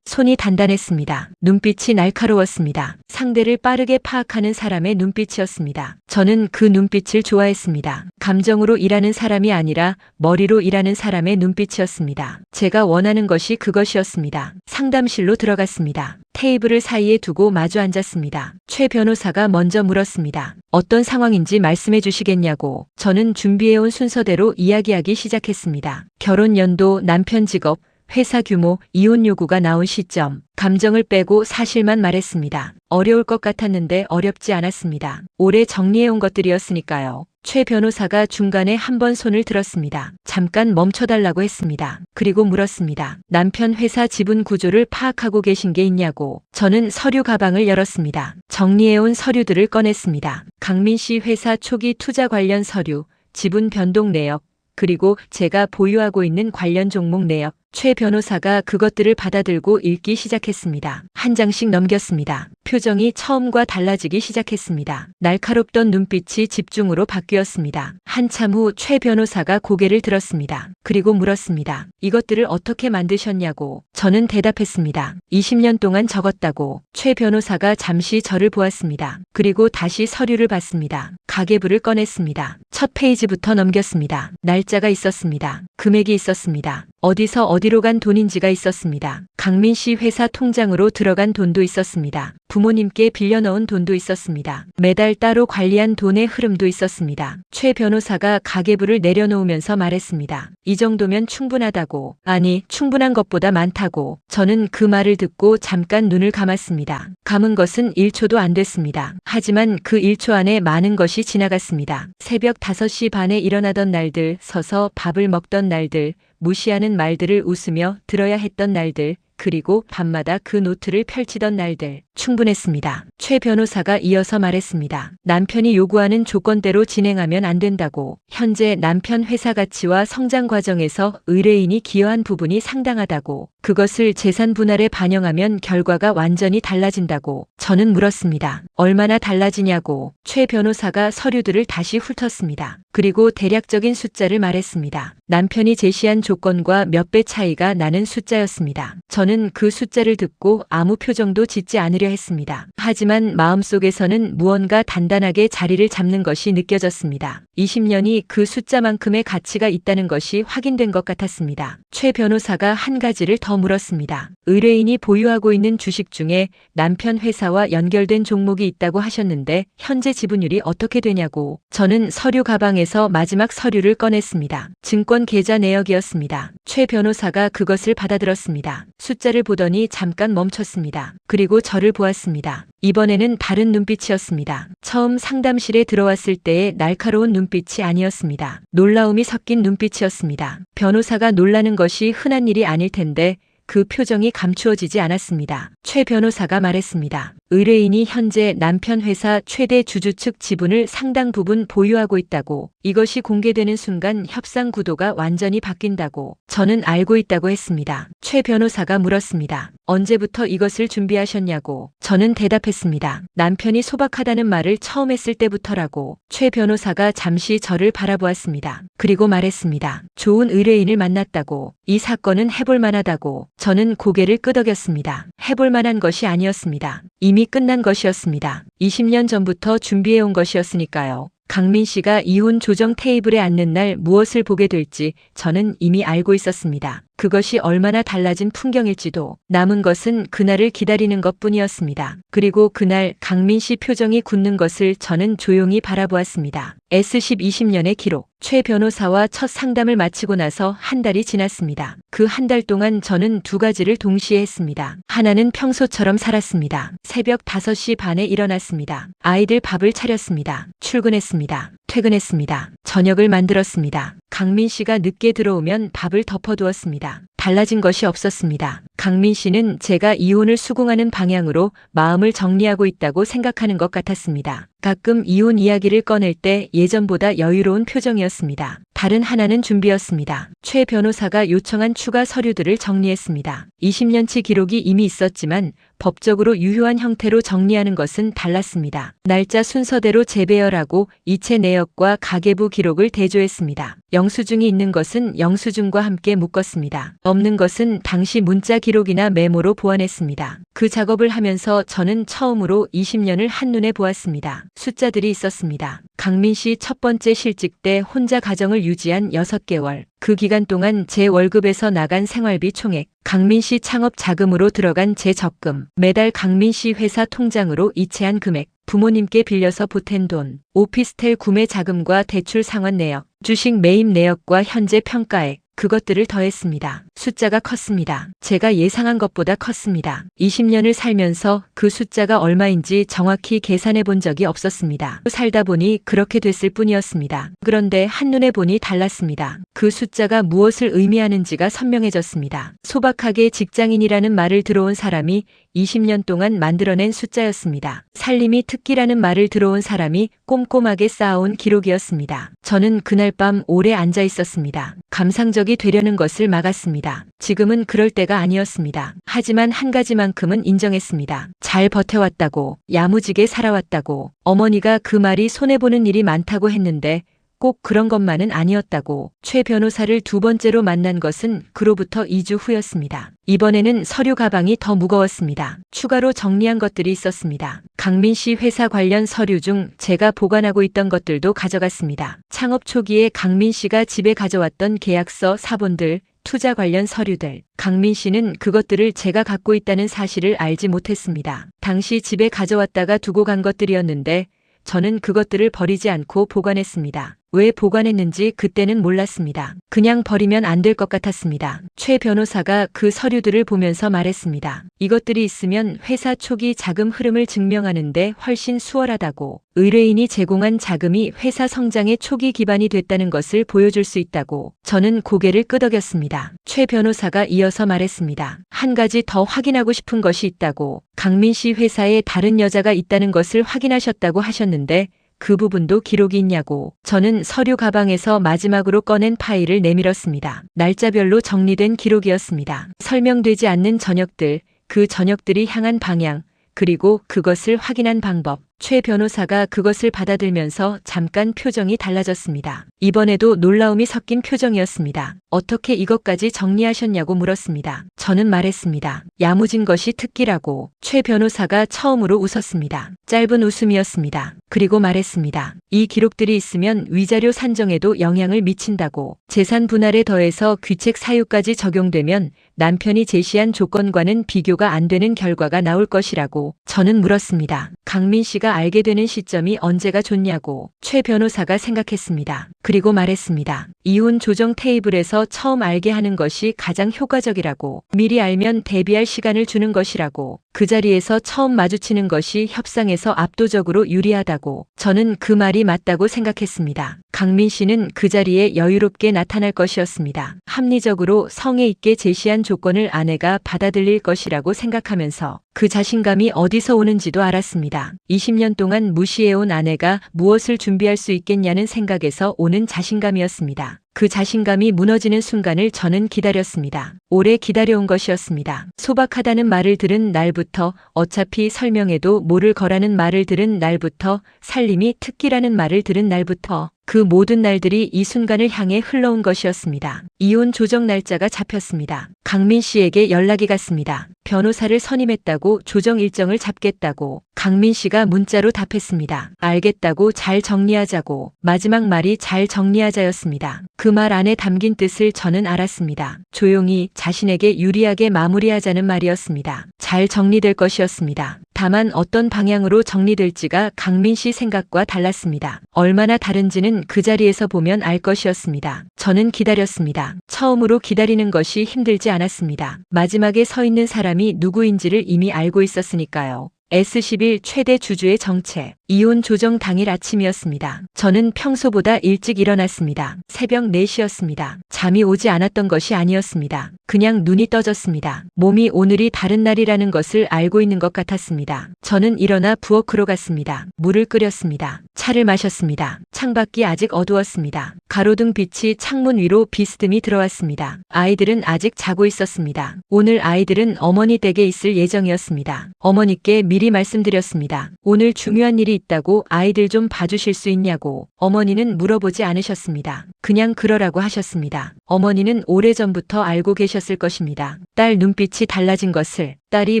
손이 단단했습니다. 눈빛이 날카로웠습니다. 상대를 빠르게 파악하는 사람의 눈빛이었습니다. 저는 그 눈빛을 좋아했습니다. 감정으로 일하는 사람이 아니라 머리로 일하는 사람의 눈빛이었습니다. 제가 원하는 것이 그것이었습니다. 상담실로 들어갔습니다. 테이블을 사이에 두고 마주 앉았습니다. 최 변호사가 먼저 물었습니다. 어떤 상황인지 말씀해 주시겠냐고. 저는 준비해온 순서대로 이야기하기 시작했습니다. 결혼 연도, 남편 직업, 회사 규모, 이혼 요구가 나온 시점, 감정을 빼고 사실만 말했습니다. 어려울 것 같았는데 어렵지 않았습니다. 오래 정리해온 것들이었으니까요. 최 변호사가 중간에 한 번 손을 들었습니다. 잠깐 멈춰달라고 했습니다. 그리고 물었습니다. 남편 회사 지분 구조를 파악하고 계신 게 있냐고. 저는 서류 가방을 열었습니다. 정리해온 서류들을 꺼냈습니다. 강민 씨 회사 초기 투자 관련 서류, 지분 변동 내역, 그리고 제가 보유하고 있는 관련 종목 내역. 최 변호사가 그것들을 받아들고 읽기 시작했습니다. 한 장씩 넘겼습니다. 표정이 처음과 달라지기 시작했습니다. 날카롭던 눈빛이 집중으로 바뀌었습니다. 한참 후 최 변호사가 고개를 들었습니다. 그리고 물었습니다. 이것들을 어떻게 만드셨냐고. 저는 대답했습니다. 20년 동안 적었다고. 최 변호사가 잠시 저를 보았습니다. 그리고 다시 서류를 봤습니다. 가계부를 꺼냈습니다. 첫 페이지부터 넘겼습니다. 날짜가 있었습니다. 금액이 있었습니다. 어디서 어디로 간 돈인지가 있었습니다. 강민 씨 회사 통장으로 들어간 돈도 있었습니다. 부모님께 빌려넣은 돈도 있었습니다. 매달 따로 관리한 돈의 흐름도 있었습니다. 최 변호사가 가계부를 내려놓으면서 말했습니다. 이 정도면 충분하다고. 아니, 충분한 것보다 많다고. 저는 그 말을 듣고 잠깐 눈을 감았습니다. 감은 것은 1초도 안 됐습니다. 하지만 그 1초 안에 많은 것이 지나갔습니다. 새벽 5시 반에 일어나던 날들, 서서 밥을 먹던 날들, 무시하는 말들을 웃으며 들어야 했던 날들, 그리고 밤마다 그 노트를 펼치던 날들. 충분했습니다. 최 변호사가 이어서 말했습니다. 남편이 요구하는 조건대로 진행하면 안 된다고. 현재 남편 회사 가치와 성장 과정에서 의뢰인이 기여한 부분이 상당하다고. 그것을 재산 분할에 반영하면 결과가 완전히 달라진다고. 저는 물었습니다. 얼마나 달라지냐고. 최 변호사가 서류들을 다시 훑었습니다. 그리고 대략적인 숫자를 말했습니다. 남편이 제시한 조건과 몇 배 차이가 나는 숫자였습니다. 저는 그 숫자를 듣고 아무 표정도 짓지 않으려 버리려 했습니다. 하지만 마음속에서는 무언가 단단하게 자리를 잡는 것이 느껴졌습니다. 20년이 그 숫자만큼의 가치가 있다는 것이 확인된 것 같았습니다. 최 변호사가 한 가지를 더 물었습니다. 의뢰인이 보유하고 있는 주식 중에 남편 회사와 연결된 종목이 있다고 하셨는데 현재 지분율이 어떻게 되냐고. 저는 서류 가방에서 마지막 서류를 꺼냈습니다. 증권 계좌 내역이었습니다. 최 변호사가 그것을 받아들었습니다. 숫자를 보더니 잠깐 멈췄습니다. 그리고 저를 보았습니다. 이번에는 다른 눈빛이었습니다. 처음 상담실에 들어왔을 때의 날카로운 눈빛이 아니었습니다. 놀라움이 섞인 눈빛이었습니다. 변호사가 놀라는 것이 흔한 일이 아닐 텐데 그 표정이 감추어지지 않았습니다. 최 변호사가 말했습니다. 의뢰인이 현재 남편 회사 최대 주주 측 지분을 상당 부분 보유하고 있다고. 이것이 공개되는 순간 협상 구도가 완전히 바뀐다고. 저는 알고 있다고 했습니다. 최 변호사가 물었습니다. 언제부터 이것을 준비하셨냐고. 저는 대답했습니다. 남편이 소박하다는 말을 처음 했을 때부터라고. 최 변호사가 잠시 저를 바라보았습니다. 그리고 말했습니다. 좋은 의뢰인을 만났다고. 이 사건은 해볼 만하다고. 저는 고개를 끄덕였습니다. 해볼 만한 것이 아니었습니다. 이미 끝난 것이었습니다. 20년 전부터 준비해온 것이었으니까요. 강민 씨가 이혼 조정 테이블에 앉는 날 무엇을 보게 될지 저는 이미 알고 있었습니다. 그것이 얼마나 달라진 풍경일지도. 남은 것은 그날을 기다리는 것뿐이었습니다. 그리고 그날 강민 씨 표정이 굳는 것을 저는 조용히 바라보았습니다. S10 20년의 기록. 최 변호사와 첫 상담을 마치고 나서 한 달이 지났습니다. 그 한 달 동안 저는 두 가지를 동시에 했습니다. 하나는 평소처럼 살았습니다. 새벽 5시 반에 일어났습니다. 아이들 밥을 차렸습니다. 출근했습니다. 퇴근했습니다. 저녁을 만들었습니다. 강민 씨가 늦게 들어오면 밥을 덮어두었습니다. 달라진 것이 없었습니다. 강민 씨는 제가 이혼을 수긍하는 방향으로 마음을 정리하고 있다고 생각하는 것 같았습니다. 가끔 이혼 이야기를 꺼낼 때 예전보다 여유로운 표정이었습니다. 다른 하나는 준비였습니다. 최 변호사가 요청한 추가 서류들을 정리했습니다. 20년치 기록이 이미 있었지만 법적으로 유효한 형태로 정리하는 것은 달랐습니다. 날짜 순서대로 재배열하고 이체 내역과 가계부 기록을 대조했습니다. 영수증이 있는 것은 영수증과 함께 묶었습니다. 없는 것은 당시 문자 기록이나 메모로 보완했습니다. 그 작업을 하면서 저는 처음으로 20년을 한눈에 보았습니다. 숫자들이 있었습니다. 강민 씨 첫 번째 실직 때 혼자 가정을 유지한 6개월. 그 기간 동안 제 월급에서 나간 생활비 총액, 강민 씨 창업 자금으로 들어간 제 적금, 매달 강민 씨 회사 통장으로 이체한 금액, 부모님께 빌려서 보탠 돈, 오피스텔 구매 자금과 대출 상환 내역, 주식 매입 내역과 현재 평가액, 그것들을 더했습니다. 숫자가 컸습니다. 제가 예상한 것보다 컸습니다. 20년을 살면서 그 숫자가 얼마인지 정확히 계산해 본 적이 없었습니다. 살다 보니 그렇게 됐을 뿐이었습니다. 그런데 한눈에 보니 달랐습니다. 그 숫자가 무엇을 의미하는지가 선명해졌습니다. 소박하게 직장인이라는 말을 들어온 사람이 20년 동안 만들어낸 숫자였습니다. 살림이 특기라는 말을 들어온 사람이 꼼꼼하게 쌓아온 기록이었습니다. 저는 그날 밤 오래 앉아 있었습니다. 감상적이 되려는 것을 막았습니다. 지금은 그럴 때가 아니었습니다. 하지만 한 가지만큼은 인정했습니다. 잘 버텨왔다고, 야무지게 살아왔다고. 어머니가 그 말이 손해보는 일이 많다고 했는데 꼭 그런 것만은 아니었다고. 최 변호사를 두 번째로 만난 것은 그로부터 2주 후였습니다. 이번에는 서류 가방이 더 무거웠습니다. 추가로 정리한 것들이 있었습니다. 강민 씨 회사 관련 서류 중 제가 보관하고 있던 것들도 가져갔습니다. 창업 초기에 강민 씨가 집에 가져왔던 계약서, 사본들, 투자 관련 서류들. 강민 씨는 그것들을 제가 갖고 있다는 사실을 알지 못했습니다. 당시 집에 가져왔다가 두고 간 것들이었는데 저는 그것들을 버리지 않고 보관했습니다. 왜 보관했는지 그때는 몰랐습니다. 그냥 버리면 안 될 것 같았습니다. 최 변호사가 그 서류들을 보면서 말했습니다. 이것들이 있으면 회사 초기 자금 흐름을 증명하는데 훨씬 수월하다고. 의뢰인이 제공한 자금이 회사 성장의 초기 기반이 됐다는 것을 보여줄 수 있다고. 저는 고개를 끄덕였습니다. 최 변호사가 이어서 말했습니다. 한 가지 더 확인하고 싶은 것이 있다고. 강민 씨 회사에 다른 여자가 있다는 것을 확인하셨다고 하셨는데 그 부분도 기록이 있냐고. 저는 서류 가방에서 마지막으로 꺼낸 파일을 내밀었습니다. 날짜별로 정리된 기록이었습니다. 설명되지 않는 저녁들, 그 저녁들이 향한 방향, 그리고 그것을 확인한 방법. 최 변호사가 그것을 받아들면서 잠깐 표정이 달라졌습니다. 이번에도 놀라움이 섞인 표정이었습니다. 어떻게 이것까지 정리하셨냐고 물었습니다. 저는 말했습니다. 야무진 것이 특기라고. 최 변호사가 처음으로 웃었습니다. 짧은 웃음이었습니다. 그리고 말했습니다. 이 기록들이 있으면 위자료 산정에도 영향을 미친다고. 재산 분할에 더해서 귀책 사유까지 적용되면 남편이 제시한 조건과는 비교가 안 되는 결과가 나올 것이라고. 저는 물었습니다. 강민 씨가 알게 되는 시점이 언제가 좋냐고. 최 변호사가 생각했습니다. 그리고 말했습니다. 이혼 조정 테이블에서 처음 알게 하는 것이 가장 효과적이라고. 미리 알면 대비할 시간을 주는 것이라고. 그 자리에서 처음 마주치는 것이 협상에서 압도적으로 유리하다고. 저는 그 말이 맞다고 생각했습니다. 강민 씨는 그 자리에 여유롭게 나타날 것이었습니다. 합리적으로 성의 있게 제시한 조건을 아내가 받아들일 것이라고 생각하면서 그 자신감이 어디서 오는지도 알았습니다. 20년 동안 무시해온 아내가 무엇을 준비할 수 있겠냐는 생각에서 오는 자신감이었습니다. 그 자신감이 무너지는 순간을 저는 기다렸습니다. 오래 기다려온 것이었습니다. 소박하다는 말을 들은 날부터, 어차피 설명해도 모를 거라는 말을 들은 날부터, 살림이 특기라는 말을 들은 날부터, 그 모든 날들이 이 순간을 향해 흘러온 것이었습니다. 이혼 조정 날짜가 잡혔습니다. 강민 씨에게 연락이 갔습니다. 변호사를 선임했다고, 조정 일정을 잡겠다고. 강민 씨가 문자로 답했습니다. 알겠다고, 잘 정리하자고. 마지막 말이 잘 정리하자였습니다. 그 말 안에 담긴 뜻을 저는 알았습니다. 조용히 자신에게 유리하게 마무리하자는 말이었습니다. 잘 정리될 것이었습니다. 다만 어떤 방향으로 정리될지가 강민 씨 생각과 달랐습니다. 얼마나 다른지는 그 자리에서 보면 알 것이었습니다. 저는 기다렸습니다. 처음으로 기다리는 것이 힘들지 않았습니다. 마지막에 서 있는 사람이 누구인지를 이미 알고 있었으니까요. S11 최대 주주의 정체. 이혼 조정 당일 아침이었습니다. 저는 평소보다 일찍 일어났습니다. 새벽 4시였습니다. 잠이 오지 않았던 것이 아니었습니다. 그냥 눈이 떠졌습니다. 몸이 오늘이 다른 날이라는 것을 알고 있는 것 같았습니다. 저는 일어나 부엌으로 갔습니다. 물을 끓였습니다. 차를 마셨습니다. 창밖이 아직 어두웠습니다. 가로등 빛이 창문 위로 비스듬히 들어왔습니다. 아이들은 아직 자고 있었습니다. 오늘 아이들은 어머니 댁에 있을 예정이었습니다. 어머니께 미리 말씀드렸습니다. 오늘 중요한 일이 있다고 아이들 좀 봐주실 수 있냐고. 어머니는 물어보지 않으셨습니다. 그냥 그러라고 하셨습니다. 어머니는 오래전부터 알고 계셨을 것입니다. 딸 눈빛이 달라진 것을, 딸이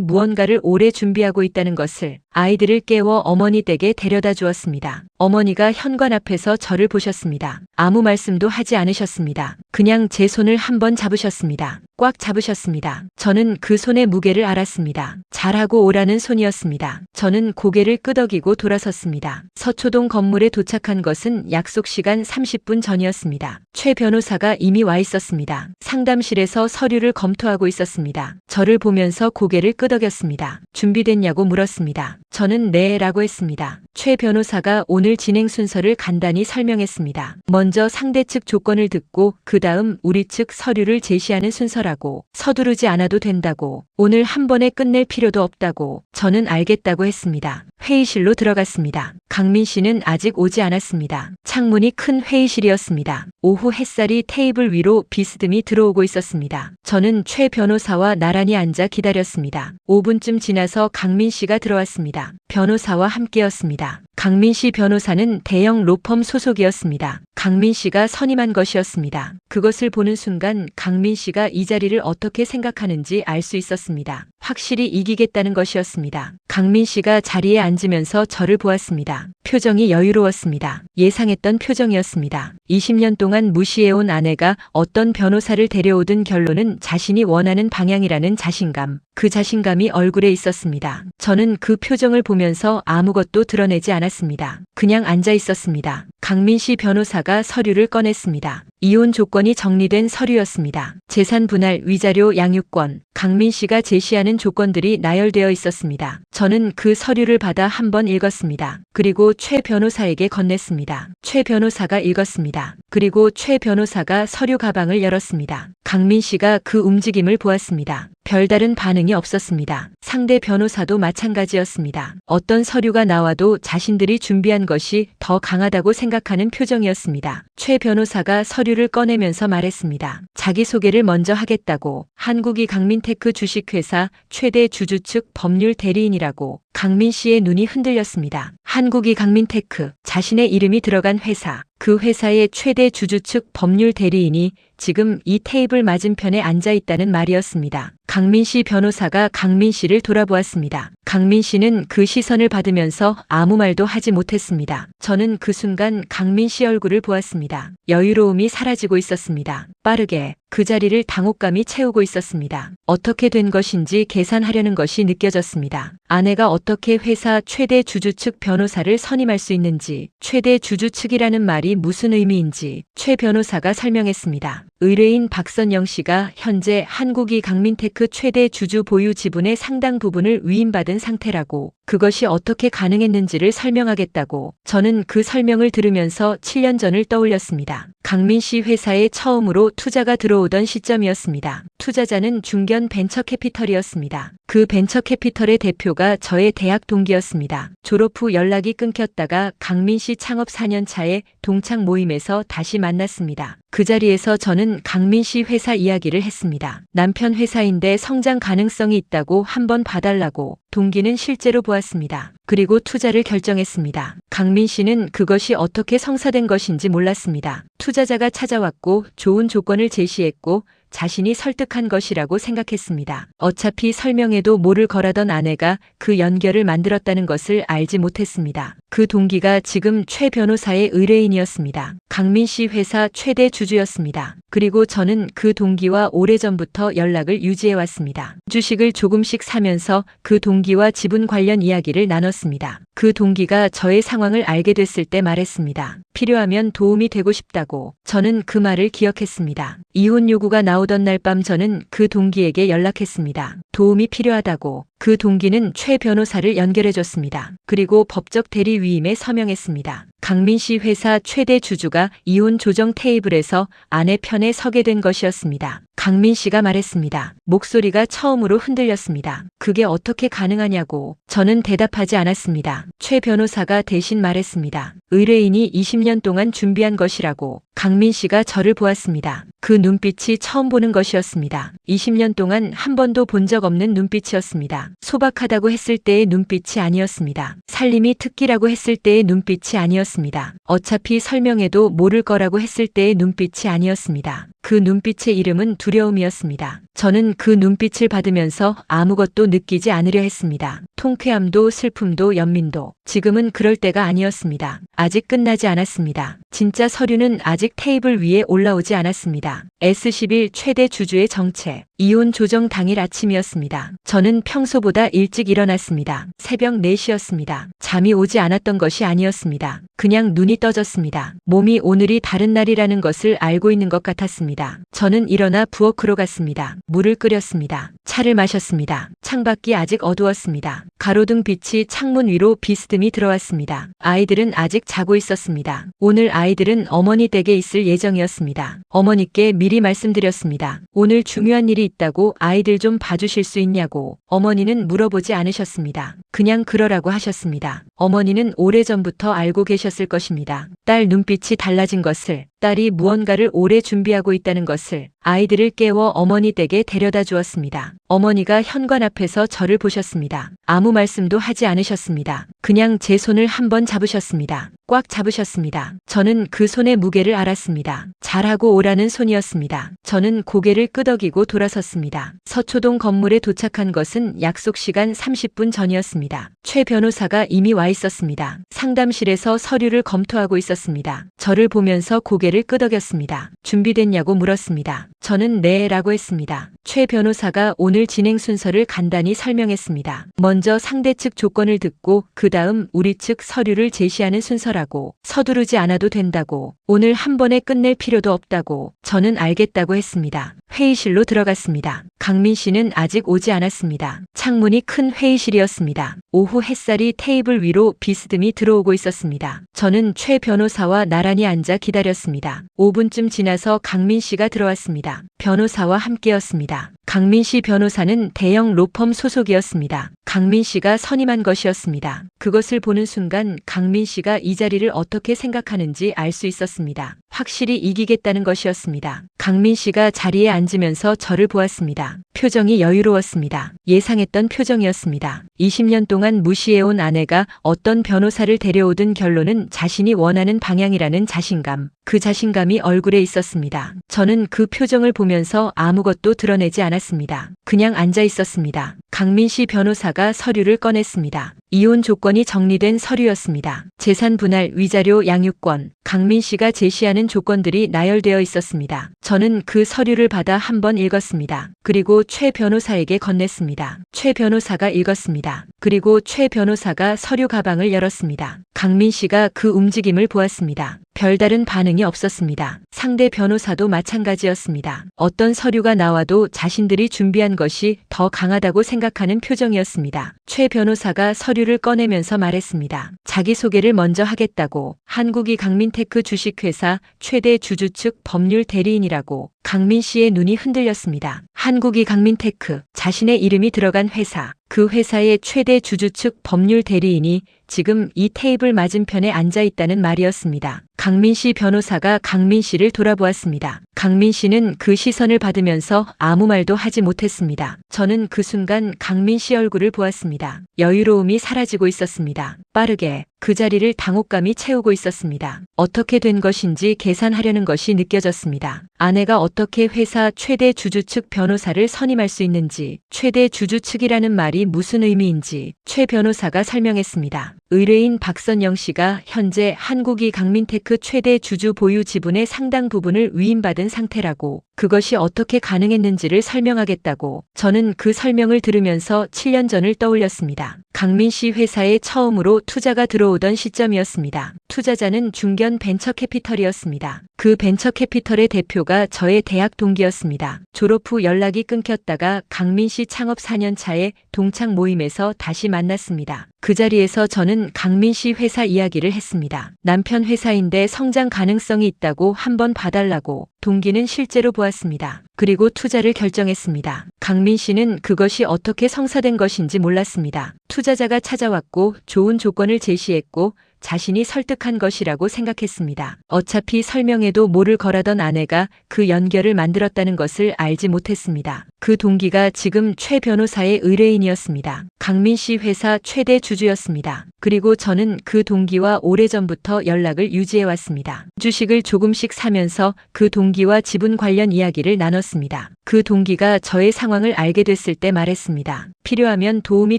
무언가를 오래 준비하고 있다는 것을. 아이들을 깨워 어머니 댁에 데려다 주었습니다. 어머니가 현관 앞에서 저를 보셨습니다. 아무 말씀도 하지 않으셨습니다. 그냥 제 손을 한번 잡으셨습니다. 꽉 잡으셨습니다. 저는 그 손의 무게를 알았습니다. 잘하고 오라는 손이었습니다. 저는 고개를 끄덕이고 돌아섰습니다. 서초동 건물에 도착한 것은 약속 시간 30분 전이었습니다. 최 변호사가 이미 와 있었습니다. 상담실에서 서류를 검토하고 있었습니다. 저를 보면서 고개를 끄덕였습니다. 준비됐냐고 물었습니다. 저는 네라고 했습니다. 최 변호사가 오늘 진행 순서를 간단히 설명했습니다. 먼저 상대 측 조건을 듣고 그 다음 우리 측 서류를 제시하는 순서라고. 서두르지 않아도 된다고. 오늘 한 번에 끝낼 필요도 없다고. 저는 알겠다고 했습니다. 회의실로 들어갔습니다. 강민 씨는 아직 오지 않았습니다. 창문이 큰 회의실이었습니다. 오후 햇살이 테이블 위로 비스듬히 들어오고 있었습니다. 저는 최 변호사와 나란히 앉아 기다렸습니다. 5분쯤 지나서 강민 씨가 들어왔습니다. 변호사와 함께였습니다. 강민 씨 변호사는 대형 로펌 소속이었습니다. 강민 씨가 선임한 것이었습니다. 그것을 보는 순간 강민 씨가 이 자리를 어떻게 생각하는지 알 수 있었습니다. 확실히 이기겠다는 것이었습니다. 강민 씨가 자리에 앉으면서 저를 보았습니다. 표정이 여유로웠습니다. 예상했던 표정이었습니다. 20년 동안 무시해온 아내가 어떤 변호사를 데려오든 결론은 자신이 원하는 방향이라는 자신감. 그 자신감이 얼굴에 있었습니다. 저는 그 표정을 보면서 아무것도 드러내지 않았습니다. 그냥 앉아 있었습니다. 강민 씨 변호사가 서류를 꺼냈습니다. 이혼 조건이 정리된 서류였습니다. 재산 분할, 위자료, 양육권. 강민 씨가 제시하는 조건들이 나열되어 있었습니다. 저는 그 서류를 받아 한번 읽었습니다. 그리고 최 변호사에게 건넸습니다. 최 변호사가 읽었습니다. 그리고 최 변호사가 서류 가방을 열었습니다. 강민 씨가 그 움직임을 보았습니다. 별다른 반응이 없었습니다. 상대 변호사도 마찬가지였습니다. 어떤 서류가 나와도 자신들이 준비한 것이 더 강하다고 생각하는 표정이었습니다. 최 변호사가 서류를 꺼내면서 말했습니다. 자기소개를 먼저 하겠다고. 한국이 강민테크 주식회사 최대 주주 측 법률 대리인이라고. 강민 씨의 눈이 흔들렸습니다. 한국이 강민테크, 자신의 이름이 들어간 회사, 그 회사의 최대 주주 측 법률 대리인이 지금 이 테이블 맞은편에 앉아 있다는 말이었습니다. 강민 씨 변호사가 강민 씨를 돌아보았습니다. 강민 씨는 그 시선을 받으면서 아무 말도 하지 못했습니다. 저는 그 순간 강민 씨 얼굴을 보았습니다. 여유로움이 사라지고 있었습니다. 빠르게 그 자리를 당혹감이 채우고 있었습니다. 어떻게 된 것인지 계산하려는 것이 느껴졌습니다. 아내가 어떻게 회사 최대 주주 측 변호사를 선임할 수 있는지, 최대 주주 측이라는 말이 무슨 의미인지 최 변호사가 설명했습니다. 의뢰인 박선영 씨가 현재 한국이 강민테크 최대 주주 보유 지분의 상당 부분을 위임받은 상태라고, 그것이 어떻게 가능했는지를 설명하겠다고. 저는 그 설명을 들으면서 7년 전을 떠올렸습니다. 강민 씨 회사에 처음으로 투자가 들어오던 시점이었습니다. 투자자는 중견 벤처캐피털이었습니다. 그 벤처캐피털의 대표가 저의 대학 동기였습니다. 졸업 후 연락이 끊겼다가 강민 씨 창업 4년 차에 동창 모임에서 다시 만났습니다. 그 자리에서 저는 강민 씨 회사 이야기를 했습니다. 남편 회사인데 성장 가능성이 있다고 한번 봐달라고. 동기는 실제로 보았습니다. 그리고 투자를 결정했습니다. 강민 씨는 그것이 어떻게 성사된 것인지 몰랐습니다. 투자자가 찾아왔고 좋은 조건을 제시했고 자신이 설득한 것이라고 생각했습니다. 어차피 설명해도 모를 거라던 아내가 그 연결을 만들었다는 것을 알지 못했습니다. 그 동기가 지금 최 변호사의 의뢰인이었습니다. 강민 씨 회사 최대 주주였습니다. 그리고 저는 그 동기와 오래전부터 연락을 유지해왔습니다. 주식을 조금씩 사면서 그 동기와 지분 관련 이야기를 나눴습니다. 그 동기가 저의 상황을 알게 됐을 때 말했습니다. 필요하면 도움이 되고 싶다고. 저는 그 말을 기억했습니다. 이혼 요구가 나오던 날 밤 저는 그 동기에게 연락했습니다. 도움이 필요하다고. 그 동기는 최 변호사를 연결해줬습니다. 그리고 법적 대리 위임에 서명했습니다. 강민 씨 회사 최대 주주가 이혼 조정 테이블에서 아내 편에 서게 된 것이었습니다. 강민 씨가 말했습니다. 목소리가 처음으로 흔들렸습니다. 그게 어떻게 가능하냐고. 저는 대답하지 않았습니다. 최 변호사가 대신 말했습니다. 의뢰인이 20년 동안 준비한 것이라고. 강민 씨가 저를 보았습니다. 그 눈빛이 처음 보는 것이었습니다. 20년 동안 한 번도 본 적 없는 눈빛이었습니다. 소박하다고 했을 때의 눈빛이 아니었습니다. 살림이 특기라고 했을 때의 눈빛이 아니었습니다. 어차피 설명해도 모를 거라고 했을 때의 눈빛이 아니었습니다. 그 눈빛의 이름은 두려움이었습니다. 저는 그 눈빛을 받으면서 아무것도 느끼지 않으려 했습니다. 통쾌함도 슬픔도 연민도. 지금은 그럴 때가 아니었습니다. 아직 끝나지 않았습니다. 진짜 서류는 아직 테이블 위에 올라오지 않았습니다. S11 최대 주주의 정체. 이혼 조정 당일 아침이었습니다. 저는 평소보다 일찍 일어났습니다. 새벽 4시였습니다. 잠이 오지 않았던 것이 아니었습니다. 그냥 눈이 떠졌습니다. 몸이 오늘이 다른 날이라는 것을 알고 있는 것 같았습니다. 저는 일어나 부엌으로 갔습니다. 물을 끓였습니다. 차를 마셨습니다. 창밖이 아직 어두웠습니다. 가로등 빛이 창문 위로 비스듬히 들어왔습니다. 아이들은 아직 자고 있었습니다. 오늘 아이들은 어머니 댁에 있을 예정이었습니다. 어머니께 미리 말씀드렸습니다. 오늘 중요한 일이 있다고 아이들 좀 봐주실 수 있냐고. 어머니는 물어보지 않으셨습니다. 그냥 그러라고 하셨습니다. 어머니는 오래전부터 알고 계셨을 것입니다. 딸 눈빛이 달라진 것을, 딸이 무언가를 오래 준비하고 있다는 것을. 아이들을 깨워 어머니 댁에 데려다 주었습니다. 어머니가 현관 앞에서 저를 보셨습니다. 아무 말씀도 하지 않으셨습니다. 그냥 제 손을 한번 잡으셨습니다. 꽉 잡으셨습니다. 저는 그 손의 무게를 알았습니다. 잘하고 오라는 손이었습니다. 저는 고개를 끄덕이고 돌아섰습니다. 서초동 건물에 도착한 것은 약속 시간 30분 전이었습니다. 최 변호사가 이미 와 있었습니다. 상담실에서 서류를 검토하고 있었습니다. 저를 보면서 고개를 끄덕였습니다. 준비됐냐고 물었습니다. 저는 네라고 했습니다. 최 변호사가 오늘 진행 순서를 간단히 설명했습니다. 먼저 상대 측 조건을 듣고 그 다음 우리 측 서류를 제시하는 순서라고. 서두르지 않아도 된다고. 오늘 한 번에 끝낼 필요도 없다고. 저는 알겠다고 했습니다. 회의실로 들어갔습니다. 강민 씨는 아직 오지 않았습니다. 창문이 큰 회의실이었습니다. 오후 햇살이 테이블 위로 비스듬히 들어오고 있었습니다. 저는 최 변호사와 나란히 앉아 기다렸습니다. 5분쯤 지나서 강민 씨가 들어왔습니다. 변호사와 함께였습니다. 강민 씨 변호사는 대형 로펌 소속이었습니다. 강민 씨가 선임한 것이었습니다. 그것을 보는 순간 강민 씨가 이 자리를 어떻게 생각하는지 알 수 있었습니다. 확실히 이기겠다는 것이었습니다. 강민 씨가 자리에 앉으면서 저를 보았습니다. 표정이 여유로웠습니다. 예상했던 표정이었습니다. 20년 동안 무시해온 아내가 어떤 변호사를 데려오든 결론은 자신이 원하는 방향이라는 자신감. 그 자신감이 얼굴에 있었습니다. 저는 그 표정을 보면서 아무것도 드러내지 않았습니다. 그냥 앉아 있었습니다. 강민 씨 변호사가 서류를 꺼냈습니다. 이혼 조건이 정리된 서류였습니다. 재산 분할, 위자료, 양육권, 강민 씨가 제시하는 조건들이 나열되어 있었습니다. 저는 그 서류를 받아 한번 읽었습니다. 그리고 최 변호사에게 건넸습니다. 최 변호사가 읽었습니다. 그리고 최 변호사가 서류 가방을 열었습니다. 강민 씨가 그 움직임을 보았습니다. 별다른 반응이 없었습니다. 상대 변호사도 마찬가지였습니다. 어떤 서류가 나와도 자신들이 준비한 것이 더 강하다고 생각하는 표정이었습니다. 최 변호사가 서류를 꺼내면서 말했습니다. 자기소개를 먼저 하겠다고. 한국이 강민테크 주식회사 최대 주주 측 법률 대리인이라고. 강민 씨의 눈이 흔들렸습니다. 한국이 강민테크, 자신의 이름이 들어간 회사. 그 회사의 최대 주주 측 법률 대리인이 지금 이 테이블 맞은편에 앉아 있다는 말이었습니다. 강민 씨 변호사가 강민 씨를 돌아보았습니다. 강민 씨는 그 시선을 받으면서 아무 말도 하지 못했습니다. 저는 그 순간 강민 씨 얼굴을 보았습니다. 여유로움이 사라지고 있었습니다. 빠르게 그 자리를 당혹감이 채우고 있었습니다. 어떻게 된 것인지 계산하려는 것이 느껴졌습니다. 아내가 어떻게 회사 최대 주주 측 변호사를 선임할 수 있는지, 최대 주주 측이라는 말이 무슨 의미인지 최 변호사가 설명했습니다. 의뢰인 박선영 씨가 현재 한국이 강민테크 최대 주주 보유 지분의 상당 부분을 위임받은 상태라고, 그것이 어떻게 가능했는지를 설명하겠다고. 저는 그 설명을 들으면서 7년 전을 떠올렸습니다. 강민 씨 회사에 처음으로 투자가 들어오던 시점이었습니다. 투자자는 중견 벤처 캐피털이었습니다. 그 벤처 캐피털의 대표가 저의 대학 동기였습니다. 졸업 후 연락이 끊겼다가 강민 씨 창업 4년 차에 동창 모임에서 다시 만났습니다. 그 자리에서 저는 강민 씨 회사 이야기를 했습니다. 남편 회사인데 성장 가능성이 있다고 한번 봐달라고. 동기는 실제로 보았습니다. 그리고 투자를 결정했습니다. 강민 씨는 그것이 어떻게 성사된 것인지 몰랐습니다. 투자자가 찾아왔고 좋은 조건을 제시했고 자신이 설득한 것이라고 생각했습니다. 어차피 설명해도 모를 거라던 아내가 그 연결을 만들었다는 것을 알지 못했습니다. 그 동기가 지금 최 변호사의 의뢰인이었습니다. 강민 씨 회사 최대 주주였습니다. 그리고 저는 그 동기와 오래전부터 연락을 유지해왔습니다. 주식을 조금씩 사면서 그 동기와 지분 관련 이야기를 나눴습니다. 그 동기가 저의 상황을 알게 됐을 때 말했습니다. 필요하면 도움이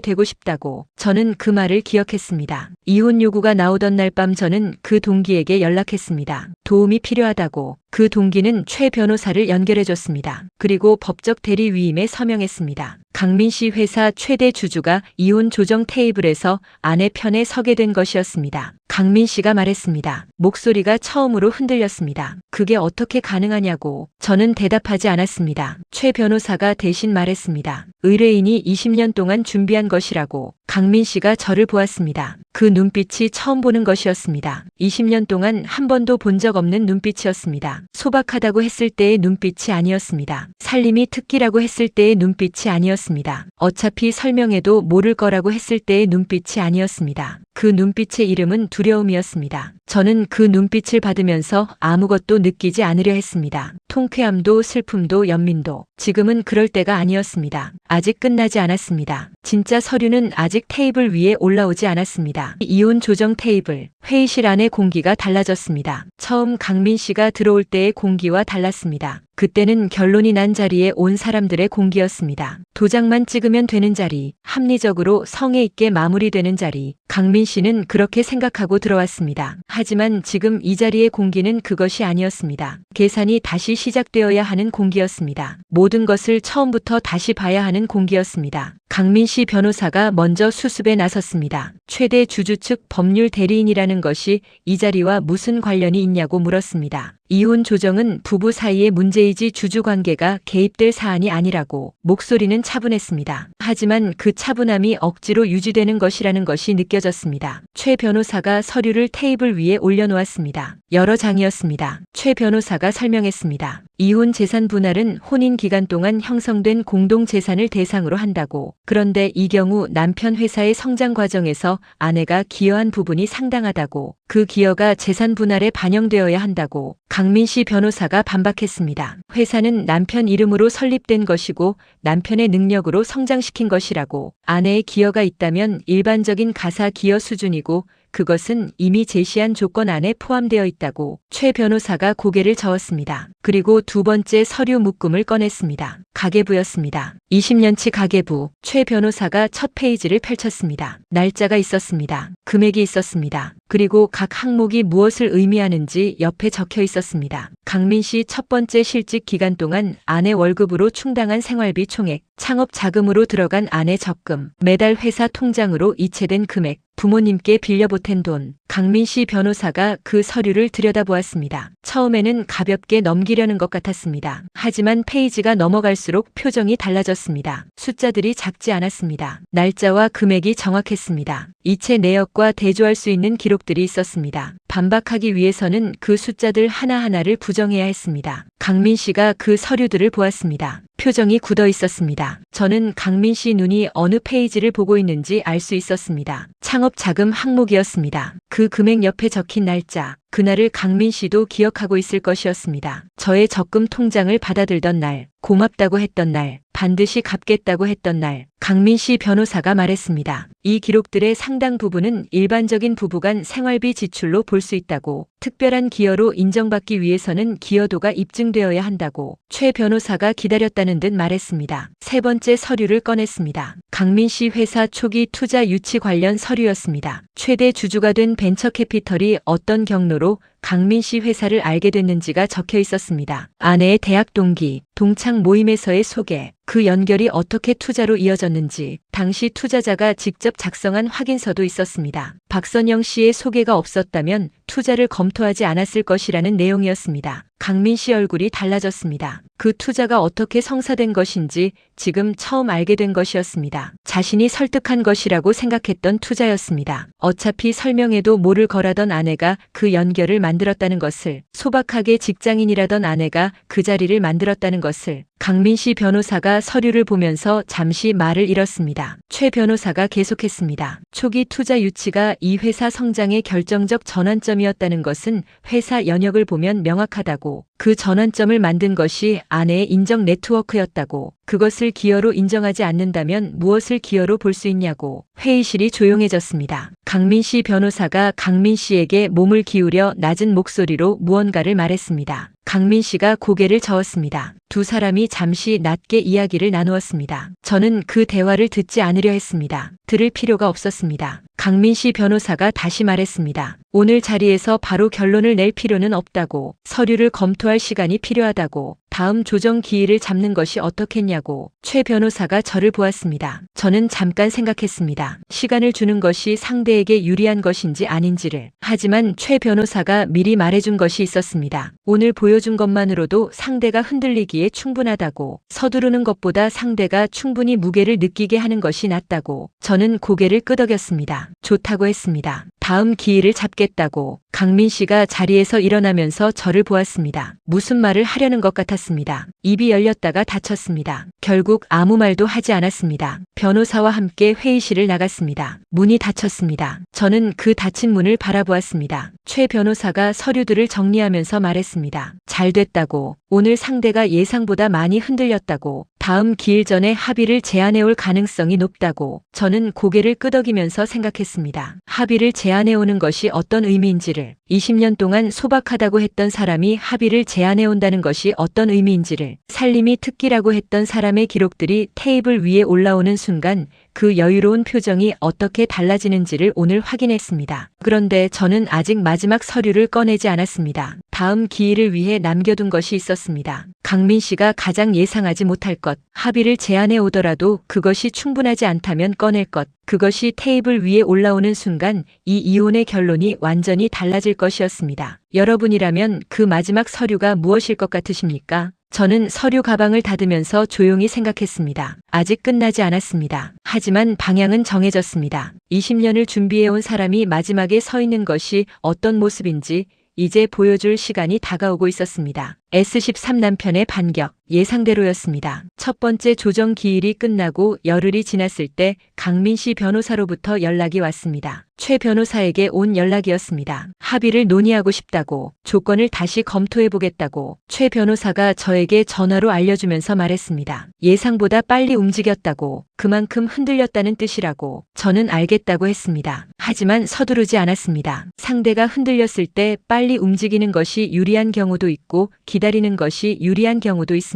되고 싶다고. 저는 그 말을 기억했습니다. 이혼 요구가 나오던 날 밤 저는 그 동기에게 연락했습니다. 도움이 필요하다고. 그 동기는 최 변호사를 연결해줬습니다. 그리고 법적 대리 위임에 서명했습니다. 강민 씨 회사 최대 주주가 이혼 조정 테이블에서 아내 편에 서게 된 것이었습니다. 강민 씨가 말했습니다. 목소리가 처음으로 흔들렸습니다. 그게 어떻게 가능하냐고. 저는 대답하지 않았습니다. 최 변호사가 대신 말했습니다. 의뢰인이 20년 동안 준비한 것이라고. 강민 씨가 저를 보았습니다. 그 눈빛이 처음 보는 것이었습니다. 20년 동안 한 번도 본 적 없는 눈빛이었습니다. 소박하다고 했을 때의 눈빛이 아니었습니다. 살림이 특기라고 했을 때의 눈빛이 아니었습니다. 어차피 설명해도 모를 거라고 했을 때의 눈빛이 아니었습니다. 그 눈빛의 이름은 두려움이었습니다. 저는 그 눈빛을 받으면서 아무것도 느끼지 않으려 했습니다. 통쾌함도 슬픔도 연민도. 지금은 그럴 때가 아니었습니다. 아직 끝나지 않았습니다. 진짜 서류는 아직 테이블 위에 올라오지 않았습니다. 이혼 조정 테이블. 회의실 안의 공기가 달라졌습니다. 처음 강민 씨가 들어올 때의 공기와 달랐습니다. 그때는 결론이 난 자리에 온 사람들의 공기였습니다. 도장만 찍으면 되는 자리, 합리적으로 성의 있게 마무리되는 자리. 강민 씨는 그렇게 생각하고 들어왔습니다. 하지만 지금 이 자리의 공기는 그것이 아니었습니다. 계산이 다시 시작되어야 하는 공기였습니다. 모든 것을 처음부터 다시 봐야 하는 공기였습니다. 강민 씨 변호사가 먼저 수습에 나섰습니다. 최대 주주 측 법률 대리인이라는 것이 이 자리와 무슨 관련이 있냐고 물었습니다. 이혼 조정은 부부 사이의 문제이지 주주 관계가 개입될 사안이 아니라고. 목소리는 차분했습니다. 하지만 그 차분함이 억지로 유지되는 것이라는 것이 느껴졌습니다. 최 변호사가 서류를 테이블 위에 올려놓았습니다. 여러 장이었습니다. 최 변호사가 설명했습니다. 이혼 재산 분할은 혼인 기간 동안 형성된 공동 재산을 대상으로 한다고. 그런데 이 경우 남편 회사의 성장 과정에서 아내가 기여한 부분이 상당하다고. 그 기여가 재산 분할에 반영되어야 한다고 강민씨 변호사가 반박했습니다. 회사는 남편 이름으로 설립된 것이고 남편의 능력으로 성장시킨 것이라고. 아내의 기여가 있다면 일반적인 가사 기여 수준이고 그것은 이미 제시한 조건 안에 포함되어 있다고 최 변호사가 고개를 저었습니다. 그리고 두 번째 서류 묶음을 꺼냈습니다. 가계부였습니다. 20년치 가계부. 최 변호사가 첫 페이지를 펼쳤습니다. 날짜가 있었습니다. 금액이 있었습니다. 그리고 각 항목이 무엇을 의미하는지 옆에 적혀 있었습니다. 강민 씨 첫 번째 실직 기간 동안 아내 월급으로 충당한 생활비 총액, 창업 자금으로 들어간 아내 적금, 매달 회사 통장으로 이체된 금액, 부모님께 빌려 보탠 돈. 강민 씨 변호사가 그 서류를 들여다보았습니다. 처음에는 가볍게 넘기려는 것 같았습니다. 하지만 페이지가 넘어갈수록 표정이 달라졌습니다. 숫자들이 작지 않았습니다. 날짜와 금액이 정확했습니다. 이체 내역과 대조할 수 있는 기록들이 있었습니다. 반박하기 위해서는 그 숫자들 하나하나를 부정해야 했습니다. 강민 씨가 그 서류들을 보았습니다. 표정이 굳어 있었습니다. 저는 강민 씨 눈이 어느 페이지를 보고 있는지 알 수 있었습니다. 창업 자금 항목이었습니다. 그 금액 옆에 적힌 날짜, 그날을 강민 씨도 기억하고 있을 것이었습니다. 저의 적금 통장을 받아들던 날, 고맙다고 했던 날, 반드시 갚겠다고 했던 날, 강민 씨 변호사가 말했습니다. 이 기록들의 상당 부분은 일반적인 부부간 생활비 지출로 볼 수 있다고. 특별한 기여로 인정받기 위해서는 기여도가 입증되어야 한다고. 최 변호사가 기다렸다는 듯 말했습니다. 세 번째 서류를 꺼냈습니다. 강민 씨 회사 초기 투자 유치 관련 서류였습니다. 최대 주주가 된 벤처캐피털이 어떤 경로로 강민 씨 회사를 알게 됐는지가 적혀 있었습니다. 아내의 대학 동기, 동창 모임에서의 소개, 그 연결이 어떻게 투자로 이어졌는지, 당시 투자자가 직접 작성한 확인서도 있었습니다. 박선영 씨의 소개가 없었다면 투자를 검토하지 않았을 것이라는 내용이었습니다. 강민 씨 얼굴이 달라졌습니다. 그 투자가 어떻게 성사된 것인지 지금 처음 알게 된 것이었습니다. 자신이 설득한 것이라고 생각했던 투자였습니다. 어차피 설명해도 모를 거라던 아내가 그 연결을 만들었다는 것을, 소박하게 직장인이라던 아내가 그 자리를 만들었다는 것을. 강민 씨 변호사가 서류를 보면서 잠시 말을 잃었습니다. 최 변호사가 계속했습니다. 초기 투자 유치가 이 회사 성장의 결정적 전환점이었다는 것은 회사 연역을 보면 명확하다고. 그 전환점을 만든 것이 아내의 인정 네트워크였다고. 그것을 기여로 인정하지 않는다면 무엇을 기여로 볼 수 있냐고. 회의실이 조용해졌습니다. 강민 씨 변호사가 강민 씨에게 몸을 기울여 낮은 목소리로 무언가를 말했습니다. 강민 씨가 고개를 저었습니다. 두 사람이 잠시 낮게 이야기를 나누었습니다. 저는 그 대화를 듣지 않으려 했습니다. 들을 필요가 없었습니다. 강민 씨 변호사가 다시 말했습니다. 오늘 자리에서 바로 결론을 낼 필요는 없다고. 서류를 검토할 시간이 필요하다고. 다음 조정 기일을 잡는 것이 어떻겠냐고. 최 변호사가 저를 보았습니다. 저는 잠깐 생각했습니다. 시간을 주는 것이 상대에게 유리한 것인지 아닌지를. 하지만 최 변호사가 미리 말해준 것이 있었습니다. 오늘 보여준 것만으로도 상대가 흔들리기에 충분하다고. 서두르는 것보다 상대가 충분히 무게를 느끼게 하는 것이 낫다고. 저는 고개를 끄덕였습니다. 좋다고 했습니다. 다음 기일을 잡겠다고. 강민 씨가 자리에서 일어나면서 저를 보았습니다. 무슨 말을 하려는 것 같았습니다. 입이 열렸다가 닫혔습니다. 결국 아무 말도 하지 않았습니다. 변호사와 함께 회의실을 나갔습니다. 문이 닫혔습니다. 저는 그 닫힌 문을 바라보았습니다. 최 변호사가 서류들을 정리하면서 말했습니다. 잘 됐다고. 오늘 상대가 예상보다 많이 흔들렸다고. 다음 기일 전에 합의를 제안해올 가능성이 높다고. 저는 고개를 끄덕이면서 생각했습니다. 합의를 제안해오는 것이 어떤 의미인지를, 20년 동안 소박하다고 했던 사람이 합의를 제안해온다는 것이 어떤 의미인지를, 살림이 특기라고 했던 사람의 기록들이 테이블 위에 올라오는 순간 그 여유로운 표정이 어떻게 달라지는지를 오늘 확인했습니다. 그런데 저는 아직 마지막 서류를 꺼내지 않았습니다. 다음 기일을 위해 남겨둔 것이 있었습니다. 강민 씨가 가장 예상하지 못할 것, 합의를 제안해 오더라도 그것이 충분하지 않다면 꺼낼 것, 그것이 테이블 위에 올라오는 순간 이 이혼의 결론이 완전히 달라질 것이었습니다. 여러분이라면 그 마지막 서류가 무엇일 것 같으십니까? 저는 서류 가방을 닫으면서 조용히 생각했습니다. 아직 끝나지 않았습니다. 하지만 방향은 정해졌습니다. 20년을 준비해온 사람이 마지막에 서 있는 것이 어떤 모습인지 이제 보여줄 시간이 다가오고 있었습니다. S13 남편의 반격. 예상대로였습니다. 첫 번째 조정 기일이 끝나고 열흘이 지났을 때 강민 씨 변호사로부터 연락이 왔습니다. 최 변호사에게 온 연락이었습니다. 합의를 논의하고 싶다고, 조건을 다시 검토해보겠다고 최 변호사가 저에게 전화로 알려주면서 말했습니다. 예상보다 빨리 움직였다고, 그만큼 흔들렸다는 뜻이라고. 저는 알겠다고 했습니다. 하지만 서두르지 않았습니다. 상대가 흔들렸을 때 빨리 움직이는 것이 유리한 경우도 있고 기다리는 것이 유리한 경우도 있습니다.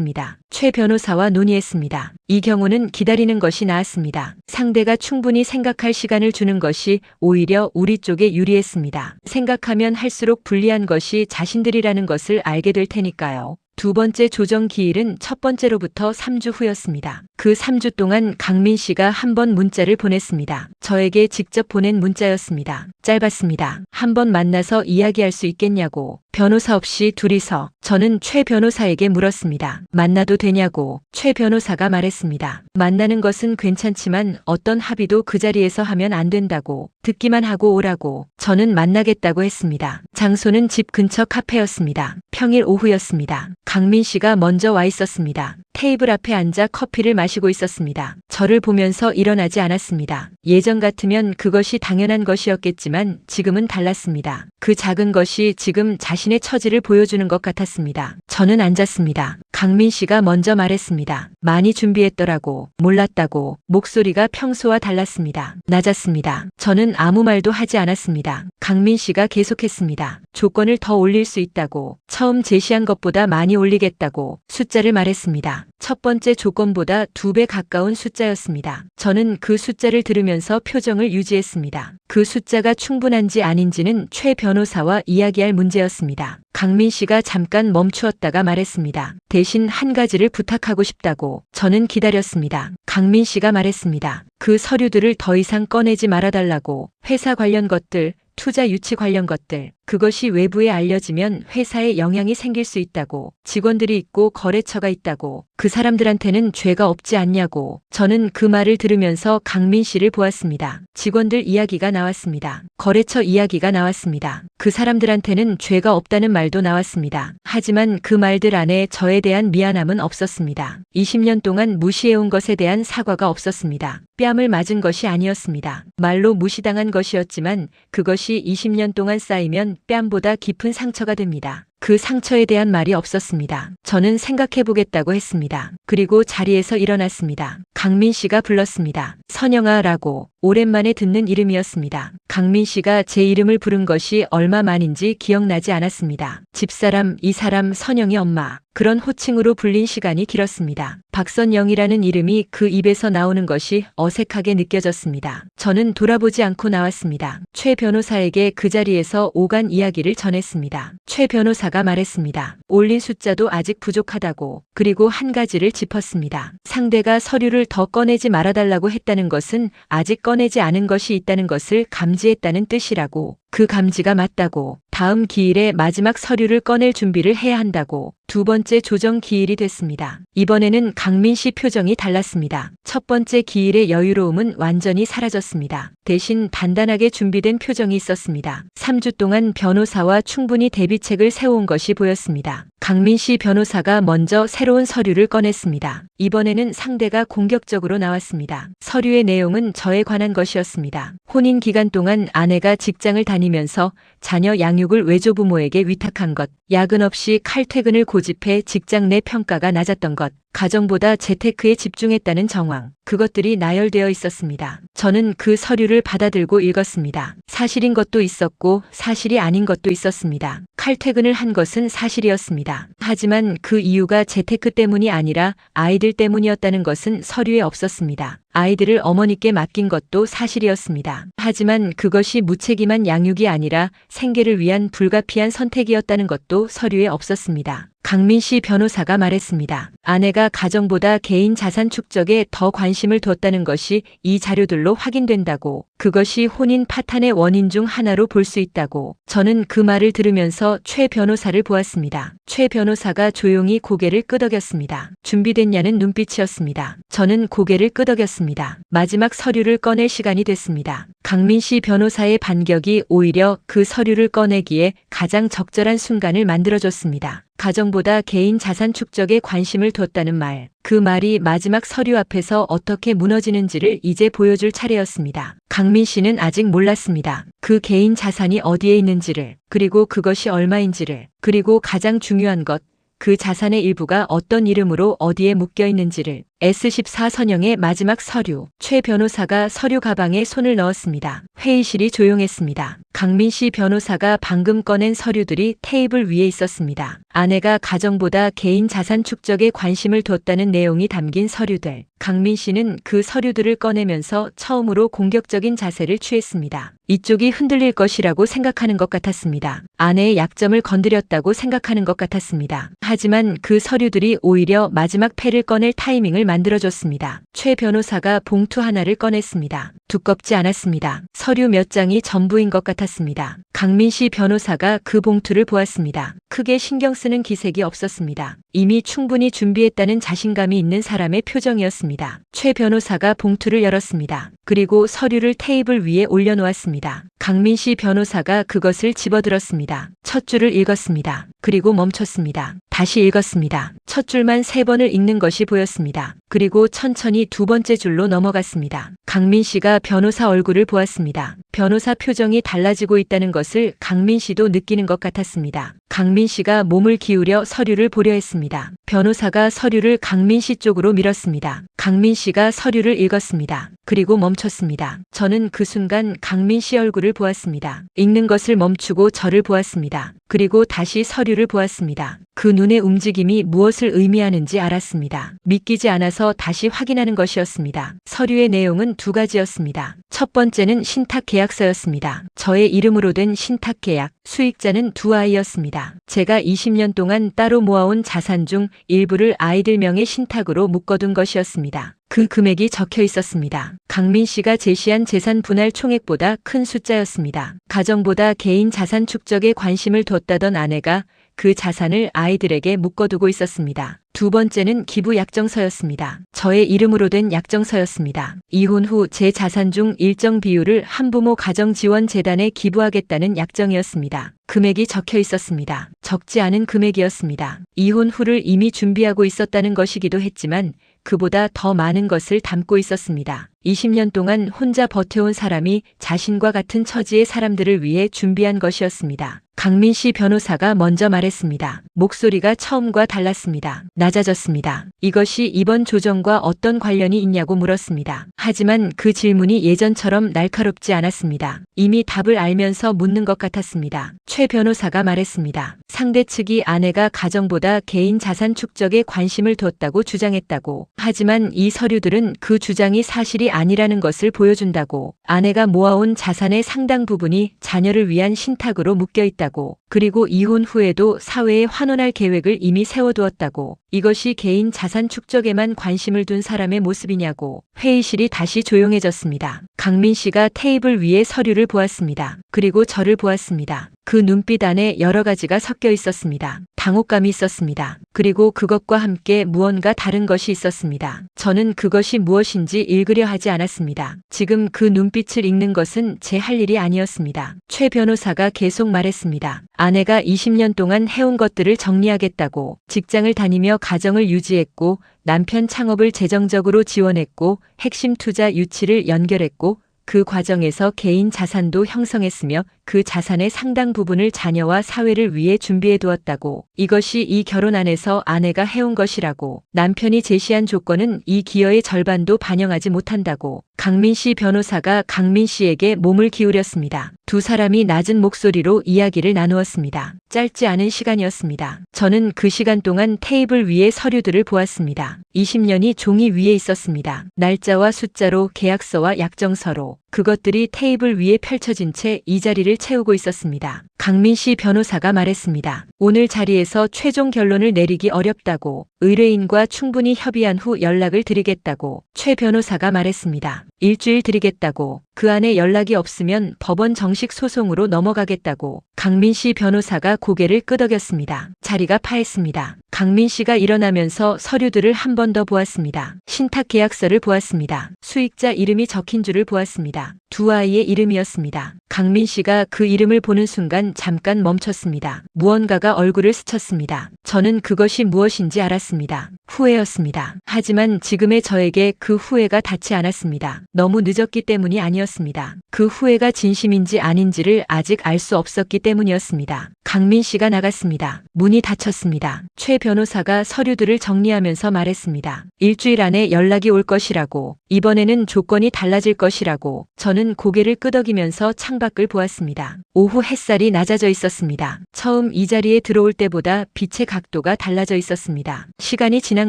최 변호사와 논의했습니다. 이 경우는 기다리는 것이 나았습니다. 상대가 충분히 생각할 시간을 주는 것이 오히려 우리 쪽에 유리했습니다. 생각하면 할수록 불리한 것이 자신들이라는 것을 알게 될 테니까요. 두 번째 조정 기일은 첫 번째로부터 3주 후였습니다. 그 3주 동안 강민 씨가 한 번 문자를 보냈습니다. 저에게 직접 보낸 문자였습니다. 짧았습니다. 한 번 만나서 이야기할 수 있겠냐고. 변호사 없이 둘이서. 저는 최 변호사에게 물었습니다. 만나도 되냐고. 최 변호사가 말했습니다. 만나는 것은 괜찮지만 어떤 합의도 그 자리에서 하면 안 된다고. 듣기만 하고 오라고. 저는 만나겠다고 했습니다. 장소는 집 근처 카페였습니다. 평일 오후였습니다. 강민 씨가 먼저 와 있었습니다. 테이블 앞에 앉아 커피를 마시고 있었습니다. 저를 보면서 일어나지 않았습니다. 예전 같으면 그것이 당연한 것이었겠지만 지금은 달랐습니다. 그 작은 것이 지금 자신의 처지를 보여주는 것 같았습니다. 저는 앉았습니다. 강민 씨가 먼저 말했습니다. 많이 준비했더라고. 몰랐다고. 목소리가 평소와 달랐습니다. 낮았습니다. 저는 아무 말도 하지 않았습니다. 강민 씨가 계속했습니다. 조건을 더 올릴 수 있다고. 처음 제시한 것보다 많이 올리겠다고. 숫자를 말했습니다. 첫 번째 조건보다 2배 가까운 숫자였습니다. 저는 그 숫자를 들으면서 표정을 유지했습니다. 그 숫자가 충분한지 아닌지는 최 변호사와 이야기할 문제였습니다. 강민 씨가 잠깐 멈추었다가 말했습니다. 대신 한 가지를 부탁하고 싶다고. 저는 기다렸습니다. 강민 씨가 말했습니다. 그 서류들을 더 이상 꺼내지 말아달라고. 회사 관련 것들, 투자 유치 관련 것들, 그것이 외부에 알려지면 회사에 영향이 생길 수 있다고. 직원들이 있고 거래처가 있다고. 그 사람들한테는 죄가 없지 않냐고. 저는 그 말을 들으면서 강민 씨를 보았습니다. 직원들 이야기가 나왔습니다. 거래처 이야기가 나왔습니다. 그 사람들한테는 죄가 없다는 말도 나왔습니다. 하지만 그 말들 안에 저에 대한 미안함은 없었습니다. 20년 동안 무시해온 것에 대한 사과가 없었습니다. 뺨을 맞은 것이 아니었습니다. 말로 무시당한 것이었지만 그것이 20년 동안 쌓이면 뺨보다 깊은 상처가 됩니다. 그 상처에 대한 말이 없었습니다. 저는 생각해보겠다고 했습니다. 그리고 자리에서 일어났습니다. 강민 씨가 불렀습니다. 선영아라고. 오랜만에 듣는 이름이었습니다. 강민 씨가 제 이름을 부른 것이 얼마 만인지 기억나지 않았습니다. 집사람, 이 사람, 선영이 엄마. 그런 호칭으로 불린 시간이 길었습니다. 박선영이라는 이름이 그 입에서 나오는 것이 어색하게 느껴졌습니다. 저는 돌아보지 않고 나왔습니다. 최 변호사에게 그 자리에서 오간 이야기를 전했습니다. 최 변호사가 말했습니다. 올린 숫자도 아직 부족하다고. 그리고 한 가지를 짚었습니다. 상대가 서류를 더 꺼내지 말아달라고 했다는 것은 아직 꺼내지 않은 것이 있다는 것을 감지했다는 뜻이라고. 그 감지가 맞다고. 다음 기일에 마지막 서류를 꺼낼 준비를 해야 한다고. 두 번째 조정 기일이 됐습니다. 이번에는 강민 씨 표정이 달랐습니다. 첫 번째 기일의 여유로움은 완전히 사라졌습니다. 대신 단단하게 준비된 표정이 있었습니다. 3주 동안 변호사와 충분히 대비책을 세워온 것이 보였습니다. 강민 씨 변호사가 먼저 새로운 서류를 꺼냈습니다. 이번에는 상대가 공격적으로 나왔습니다. 서류의 내용은 저에 관한 것이었습니다. 혼인 기간 동안 아내가 직장을 다니면서 자녀 양육을 외조부모에게 위탁한 것, 야근 없이 칼퇴근을 고집해 직장 내 평가가 낮았던 것, 가정보다 재테크에 집중했다는 정황, 그것들이 나열되어 있었습니다. 저는 그 서류를 받아들고 읽었습니다. 사실인 것도 있었고 사실이 아닌 것도 있었습니다. 칼퇴근을 한 것은 사실이었습니다. 하지만 그 이유가 재테크 때문이 아니라 아이들 때문이었다는 것은 서류에 없었습니다. 아이들을 어머니께 맡긴 것도 사실이었습니다. 하지만 그것이 무책임한 양육이 아니라 생계를 위한 불가피한 선택이었다는 것도 서류에 없었습니다. 강민 씨 변호사가 말했습니다. 아내가 가정보다 개인 자산 축적에 더 관심을 뒀다는 것이 이 자료들로 확인된다고. 그것이 혼인 파탄의 원인 중 하나로 볼 수 있다고. 저는 그 말을 들으면서 최 변호사를 보았습니다. 최 변호사가 조용히 고개를 끄덕였습니다. 준비됐냐는 눈빛이었습니다. 저는 고개를 끄덕였습니다. 마지막 서류를 꺼낼 시간이 됐습니다. 강민 씨 변호사의 반격이 오히려 그 서류를 꺼내기에 가장 적절한 순간을 만들어줬습니다. 가정보다 개인 자산 축적에 관심을 뒀다는 말. 그 말이 마지막 서류 앞에서 어떻게 무너지는지를 이제 보여줄 차례였습니다. 강민 씨는 아직 몰랐습니다. 그 개인 자산이 어디에 있는지를, 그리고 그것이 얼마인지를, 그리고 가장 중요한 것, 그 자산의 일부가 어떤 이름으로 어디에 묶여 있는지를. S14 선영의 마지막 서류. 최 변호사가 서류 가방에 손을 넣었습니다. 회의실이 조용했습니다. 강민 씨 변호사가 방금 꺼낸 서류들이 테이블 위에 있었습니다. 아내가 가정보다 개인 자산 축적에 관심을 뒀다는 내용이 담긴 서류들. 강민 씨는 그 서류들을 꺼내면서 처음으로 공격적인 자세를 취했습니다. 이쪽이 흔들릴 것이라고 생각하는 것 같았습니다. 아내의 약점을 건드렸다고 생각하는 것 같았습니다. 하지만 그 서류들이 오히려 마지막 패를 꺼낼 타이밍을 만들어줬습니다. 최 변호사가 봉투 하나를 꺼냈습니다. 두껍지 않았습니다. 서류 몇 장이 전부인 것 같았습니다. 강민 씨 변호사가 그 봉투를 보았습니다. 크게 신경 쓰는 기색이 없었습니다. 이미 충분히 준비했다는 자신감이 있는 사람의 표정이었습니다. 최 변호사가 봉투를 열었습니다. 그리고 서류를 테이블 위에 올려놓았습니다. 강민 씨 변호사가 그것을 집어들었습니다. 첫 줄을 읽었습니다. 그리고 멈췄습니다. 다시 읽었습니다. 첫 줄만 3번을 읽는 것이 보였습니다. 그리고 천천히 두 번째 줄로 넘어갔습니다. 강민 씨가 변호사 얼굴을 보았습니다. 변호사 표정이 달라지고 있다는 것을 강민 씨도 느끼는 것 같았습니다. 강민 씨가 몸을 기울여 서류를 보려 했습니다. 변호사가 서류를 강민 씨 쪽으로 밀었습니다. 강민 씨가 서류를 읽었습니다. 그리고 멈췄습니다. 저는 그 순간 강민 씨 얼굴을 보았습니다. 읽는 것을 멈추고 저를 보았습니다. 그리고 다시 서류를 보았습니다. 그 눈의 움직임이 무엇을 의미하는지 알았습니다. 믿기지 않아서 다시 확인하는 것이었습니다. 서류의 내용은 2가지였습니다. 첫 번째는 신탁계약서였습니다. 저의 이름으로 된 신탁계약, 수익자는 2아이였습니다. 제가 20년 동안 따로 모아온 자산 중 일부를 아이들 명의 신탁으로 묶어둔 것이었습니다. 그 금액이 적혀 있었습니다. 강민 씨가 제시한 재산 분할 총액보다 큰 숫자였습니다. 가정보다 개인 자산 축적에 관심을 뒀다던 아내가 그 자산을 아이들에게 묶어두고 있었습니다. 두 번째는 기부 약정서였습니다. 저의 이름으로 된 약정서였습니다. 이혼 후 제 자산 중 일정 비율을 한부모 가정지원재단에 기부하겠다는 약정이었습니다. 금액이 적혀 있었습니다. 적지 않은 금액이었습니다. 이혼 후를 이미 준비하고 있었다는 것이기도 했지만 그보다 더 많은 것을 담고 있었습니다. 20년 동안 혼자 버텨온 사람이 자신과 같은 처지의 사람들을 위해 준비한 것이었습니다. 강민 씨 변호사가 먼저 말했습니다. 목소리가 처음과 달랐습니다. 낮아졌습니다. 이것이 이번 조정과 어떤 관련이 있냐고 물었습니다. 하지만 그 질문이 예전처럼 날카롭지 않았습니다. 이미 답을 알면서 묻는 것 같았습니다. 최 변호사가 말했습니다. 상대 측이 아내가 가정보다 개인 자산 축적에 관심을 뒀다고 주장했다고. 하지만 이 서류들은 그 주장이 사실이 아니라는 것을 보여준다고. 아내가 모아온 자산의 상당 부분이 자녀를 위한 신탁으로 묶여 있다고. 그리고 이혼 후에도 사회에 환원할 계획을 이미 세워두었다고. 이것이 개인 자산 축적에만 관심을 둔 사람의 모습이냐고. 회의실이 다시 조용해졌습니다. 강민 씨가 테이블 위에 서류를 보았습니다. 그리고 저를 보았습니다. 그 눈빛 안에 여러 가지가 섞여 있었습니다. 당혹감이 있었습니다. 그리고 그것과 함께 무언가 다른 것이 있었습니다. 저는 그것이 무엇인지 읽으려 하지 않았습니다. 지금 그 눈빛을 읽는 것은 제 할 일이 아니었습니다. 최 변호사가 계속 말했습니다. 아내가 20년 동안 해온 것들을 정리하겠다고. 직장을 다니며 가정을 유지했고 남편 창업을 재정적으로 지원했고 핵심 투자 유치를 연결했고 그 과정에서 개인 자산도 형성했으며 그 자산의 상당 부분을 자녀와 사회를 위해 준비해 두었다고. 이것이 이 결혼 안에서 아내가 해온 것이라고. 남편이 제시한 조건은 이 기여의 절반도 반영하지 못한다고. 강민 씨 변호사가 강민 씨에게 몸을 기울였습니다. 두 사람이 낮은 목소리로 이야기를 나누었습니다. 짧지 않은 시간이었습니다. 저는 그 시간 동안 테이블 위에 서류들을 보았습니다. 20년이 종이 위에 있었습니다. 날짜와 숫자로 계약서와 약정서로. 그것들이 테이블 위에 펼쳐진 채 이 자리를 채우고 있었습니다. 강민 씨 변호사가 말했습니다. 오늘 자리에서 최종 결론을 내리기 어렵다고. 의뢰인과 충분히 협의한 후 연락을 드리겠다고. 최 변호사가 말했습니다. 일주일 드리겠다고. 그 안에 연락이 없으면 법원 정식 소송으로 넘어가겠다고. 강민 씨 변호사가 고개를 끄덕였습니다. 자리가 파했습니다. 강민 씨가 일어나면서 서류들을 한 번 더 보았습니다. 신탁 계약서를 보았습니다. 수익자 이름이 적힌 줄을 보았습니다. 두 아이의 이름이었습니다. 강민 씨가 그 이름을 보는 순간 잠깐 멈췄습니다. 무언가가 얼굴을 스쳤습니다. 저는 그것이 무엇인지 알았습니다. 후회였습니다. 하지만 지금의 저에게 그 후회가 닿지 않았습니다. 너무 늦었기 때문이 아니었습니다. 그 후회가 진심인지 아닌지를 아직 알 수 없었기 때문이었습니다. 강민 씨가 나갔습니다. 문이 닫혔습니다. 최 변호사가 서류들을 정리하면서 말했습니다. 일주일 안에 연락이 올 것이라고, 이번에는 조건이 달라질 것이라고. 저는 고개를 끄덕이면서 창밖을 보았습니다. 오후 햇살이 낮아져 있었습니다. 처음 이 자리에 들어올 때보다 빛의 각도가 달라져 있었습니다. 시간이 지난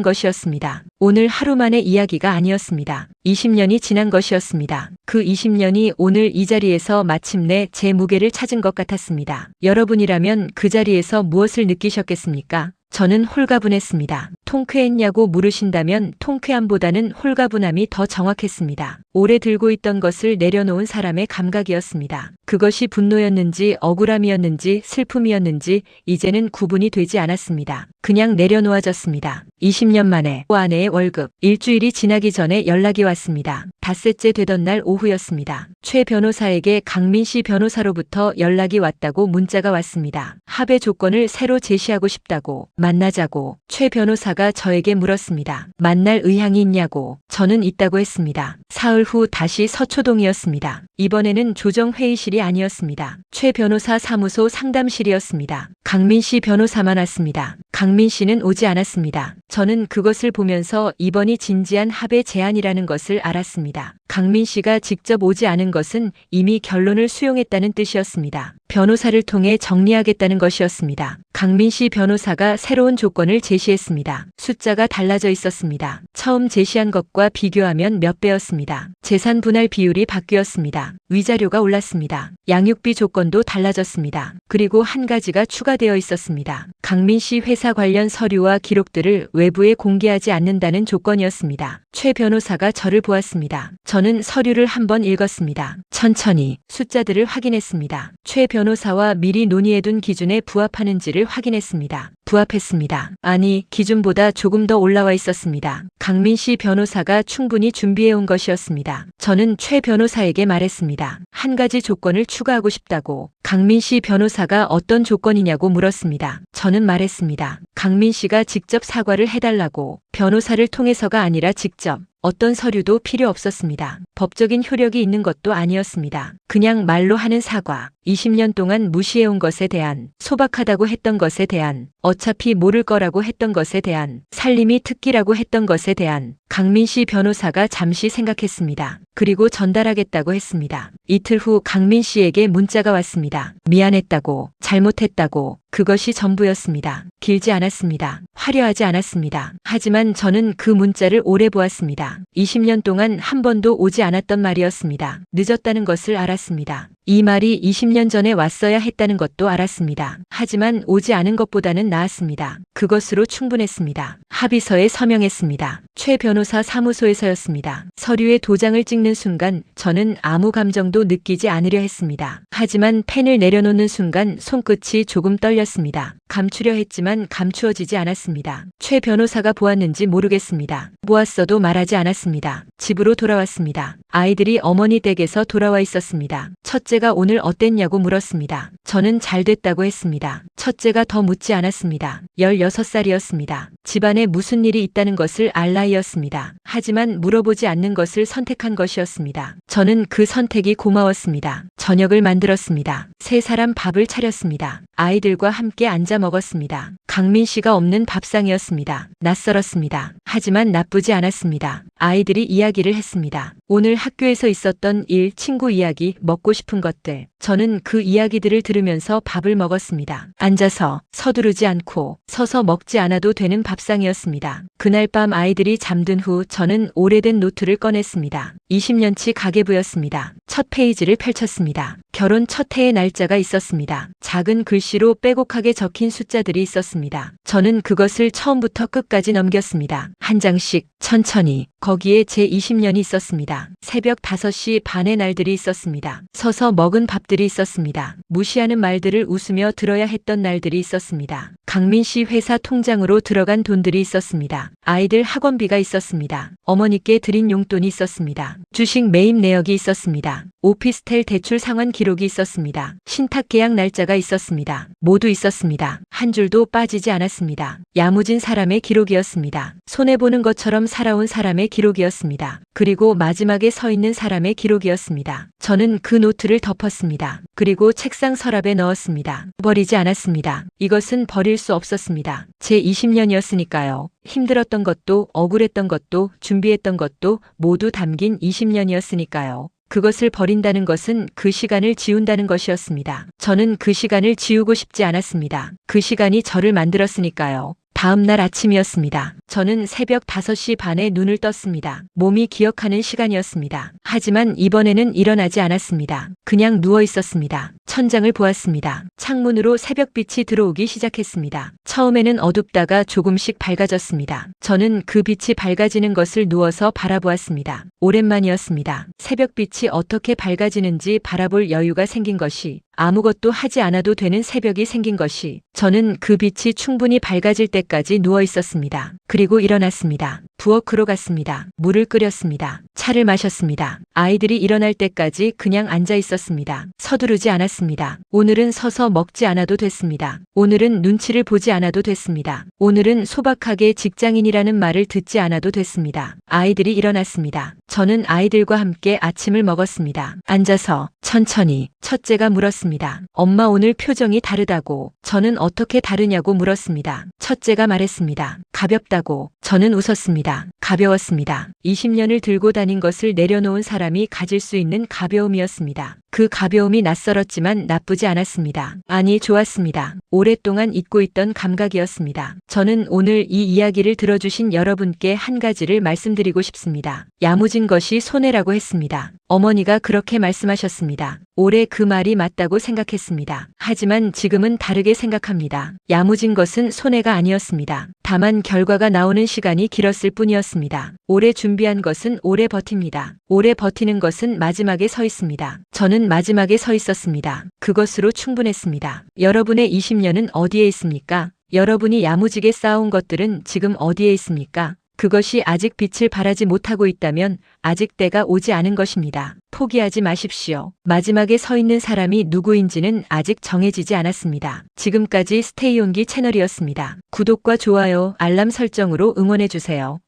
것이었습니다. 오늘 하루만의 이야기가 아니었습니다. 20년이 지난 것이었습니다. 그 20년이 오늘 이 자리에서 마침내 제 무게를 찾은 것 같았습니다. 여러분이라면 그 자리에서 무엇을 느끼셨겠습니까? 저는 홀가분했습니다. 통쾌했냐고 물으신다면 통쾌함보다는 홀가분함이 더 정확했습니다. 오래 들고 있던 것을 내려놓은 사람의 감각이었습니다. 그것이 분노였는지 억울함이었는지 슬픔이었는지 이제는 구분이 되지 않았습니다. 그냥 내려놓아졌습니다. 20년 만에 아내의 월급, 일주일이 지나기 전에 연락이 왔습니다. 닷새째 되던 날 오후였습니다. 최 변호사에게 강민 씨 변호사로부터 연락이 왔다고 문자가 왔습니다. 합의 조건을 새로 제시하고 싶다고, 만나자고. 최 변호사가 저에게 물었습니다. 만날 의향이 있냐고. 저는 있다고 했습니다. 사흘 후 다시 서초동이었습니다. 이번에는 조정회의실이 아니었습니다. 최 변호사 사무소 상담실이었습니다. 강민 씨 변호사만 왔습니다. 강민 씨는 오지 않았습니다. 저는 그것을 보면서 이번이 진지한 합의 제안이라는 것을 알았습니다. 강민 씨가 직접 오지 않은 것은 이미 결론을 수용했다는 뜻이었습니다. 변호사를 통해 정리하겠다는 것이었습니다. 강민 씨 변호사가 새로운 조건을 제시했습니다. 숫자가 달라져 있었습니다. 처음 제시한 것과 비교하면 몇 배였습니다. 재산 분할 비율이 바뀌었습니다. 위자료가 올랐습니다. 양육비 조건도 달라졌습니다. 그리고 한 가지가 추가되어 있었습니다. 강민 씨 회사 관련 서류와 기록들을 외부에 공개하지 않는다는 조건이었습니다. 최 변호사가 저를 보았습니다. 저는 서류를 한번 읽었습니다. 천천히 숫자들을 확인했습니다. 최 변호사와 미리 논의해둔 기준에 부합하는지를 확인했습니다. 부합했습니다. 아니, 기준보다 조금 더 올라와 있었습니다. 강민 씨 변호사가 충분히 준비해온 것이었습니다. 저는 최 변호사에게 말했습니다. 한 가지 조건을 추가하고 싶다고. 강민 씨 변호사가 어떤 조건이냐고 물었습니다. 저는 말했습니다. 강민 씨가 직접 사과를 해달라고. 변호사를 통해서가 아니라 직접. 어떤 서류도 필요 없었습니다. 법적인 효력이 있는 것도 아니었습니다. 그냥 말로 하는 사과. 20년 동안 무시해온 것에 대한, 소박하다고 했던 것에 대한, 어차피 모를 거라고 했던 것에 대한, 살림이 특기라고 했던 것에 대한. 강민 씨 변호사가 잠시 생각했습니다. 그리고 전달하겠다고 했습니다. 이틀 후 강민 씨에게 문자가 왔습니다. 미안했다고, 잘못했다고. 그것이 전부였습니다. 길지 않았습니다. 화려하지 않았습니다. 하지만 저는 그 문자를 오래 보았습니다. 20년 동안 한 번도 오지 않았던 말이었습니다. 늦었다는 것을 알았습니다. 이 말이 20년 전에 왔어야 했다는 것도 알았습니다. 하지만 오지 않은 것보다는 나았습니다. 그것으로 충분했습니다. 합의서에 서명했습니다. 최 변호사 사무소에서였습니다. 서류에 도장을 찍는 순간 저는 아무 감정도 느끼지 않으려 했습니다. 하지만 펜을 내려놓는 순간 손끝이 조금 떨렸습니다. 감추려 했지만 감추어지지 않았습니다. 최 변호사가 보았는지 모르겠습니다. 보았어도 말하지 않았습니다. 집으로 돌아왔습니다. 아이들이 어머니 댁에서 돌아와 있었습니다. 첫째가 오늘 어땠냐고 물었습니다. 저는 잘 됐다고 했습니다. 첫째가 더 묻지 않았습니다. 16살이었습니다. 집안에 무슨 일이 있다는 것을 알 나이였습니다. 하지만 물어보지 않는 것을 선택한 것이었습니다. 저는 그 선택이 고마웠습니다. 저녁을 만들었습니다. 세 사람 밥을 차렸습니다. 아이들과 함께 앉아 먹었습니다. 강민 씨가 없는 밥상이었습니다. 낯설었습니다. 하지만 나쁘지 않았습니다. 아이들이 이야기를 했습니다. 오늘 학교에서 있었던 일, 친구 이야기, 먹고 싶은 것들. 저는 그 이야기들을 들으면서 밥을 먹었습니다. 앉아서, 서두르지 않고, 서서 먹지 않아도 되는 밥상이었습니다. 그날 밤 아이들이 잠든 후 저는 오래된 노트를 꺼냈습니다. 20년치 가계부였습니다. 첫 페이지를 펼쳤습니다. 결혼 첫 해의 날짜가 있었습니다. 작은 글씨로 빼곡하게 적힌 숫자들이 있었습니다. 저는 그것을 처음부터 끝까지 넘겼습니다. 한 장씩 천천히. 거기에 제 20년이 있었습니다. 새벽 5시 반의 날들이 있었습니다. 서서 먹은 밥들이 있었습니다. 무시하는 말들을 웃으며 들어야 했던 날들이 있었습니다. 강민 씨 회사 통장으로 들어간 돈들이 있었습니다. 아이들 학원비가 있었습니다. 어머니께 드린 용돈이 있었습니다. 주식 매입 내역이 있었습니다. 오피스텔 대출 상환 기록이 있었습니다. 신탁 계약 날짜가 있었습니다. 모두 있었습니다. 한 줄도 빠지지 않았습니다. 야무진 사람의 기록이었습니다. 손해보는 것처럼 살아온 사람의 기록이었습니다. 그리고 마지막에 서 있는 사람의 기록이었습니다. 저는 그 노트를 덮었습니다. 그리고 책상 서랍에 넣었습니다. 버리지 않았습니다. 이것은 버릴 수 없었습니다. 제 20년이었으니까요. 힘들었던 것도 억울했던 것도 준비했던 것도 모두 담긴 20년이었으니까요. 그것을 버린다는 것은 그 시간을 지운다는 것이었습니다. 저는 그 시간을 지우고 싶지 않았습니다. 그 시간이 저를 만들었으니까요. 다음 날 아침이었습니다. 저는 새벽 5시 반에 눈을 떴습니다. 몸이 기억하는 시간이었습니다. 하지만 이번에는 일어나지 않았습니다. 그냥 누워 있었습니다. 천장을 보았습니다. 창문으로 새벽빛이 들어오기 시작했습니다. 처음에는 어둡다가 조금씩 밝아졌습니다. 저는 그 빛이 밝아지는 것을 누워서 바라보았습니다. 오랜만이었습니다. 새벽빛이 어떻게 밝아지는지 바라볼 여유가 생긴 것이, 아무것도 하지 않아도 되는 새벽이 생긴 것이, 저는 그 빛이 충분히 밝아질 때까지 누워 있었습니다. 그리고 일어났습니다. 부엌으로 갔습니다. 물을 끓였습니다. 차를 마셨습니다. 아이들이 일어날 때까지 그냥 앉아 있었습니다. 서두르지 않았습니다. 오늘은 서서 먹지 않아도 됐습니다. 오늘은 눈치를 보지 않아도 됐습니다. 오늘은 소박하게 직장인이라는 말을 듣지 않아도 됐습니다. 아이들이 일어났습니다. 저는 아이들과 함께 아침을 먹었습니다. 앉아서 천천히 첫째가 물었습니다. 엄마 오늘 표정이 다르다고. 저는 어떻게 다르냐고 물었습니다. 첫째가 말했습니다. 가볍다고. 저는 웃었습니다. 가벼웠습니다. 20년을 들고 다닌 것을 내려놓은 사람이 가질 수 있는 가벼움이었습니다. 그 가벼움이 낯설었지만 나쁘지 않았습니다. 아니, 좋았습니다. 오랫동안 잊고 있던 감각이었습니다. 저는 오늘 이 이야기를 들어주신 여러분께 한 가지를 말씀드리고 싶습니다. 야무진 것이 손해라고 했습니다. 어머니가 그렇게 말씀하셨습니다. 올해 그 말이 맞다고 생각했습니다. 하지만 지금은 다르게 생각합니다. 야무진 것은 손해가 아니었습니다. 다만 결과가 나오는 시간이 길었을 뿐이었습니다. 오래 준비한 것은 오래 버팁니다. 오래 버티는 것은 마지막에 서 있습니다. 저는 마지막에 서 있었습니다. 그것으로 충분했습니다. 여러분의 20년은 어디에 있습니까? 여러분이 야무지게 쌓아온 것들은 지금 어디에 있습니까? 그것이 아직 빛을 발하지 못하고 있다면 아직 때가 오지 않은 것입니다. 포기하지 마십시오. 마지막에 서 있는 사람이 누구인지는 아직 정해지지 않았습니다. 지금까지 스테이온기 채널이었습니다. 구독과 좋아요, 알람 설정으로 응원해주세요.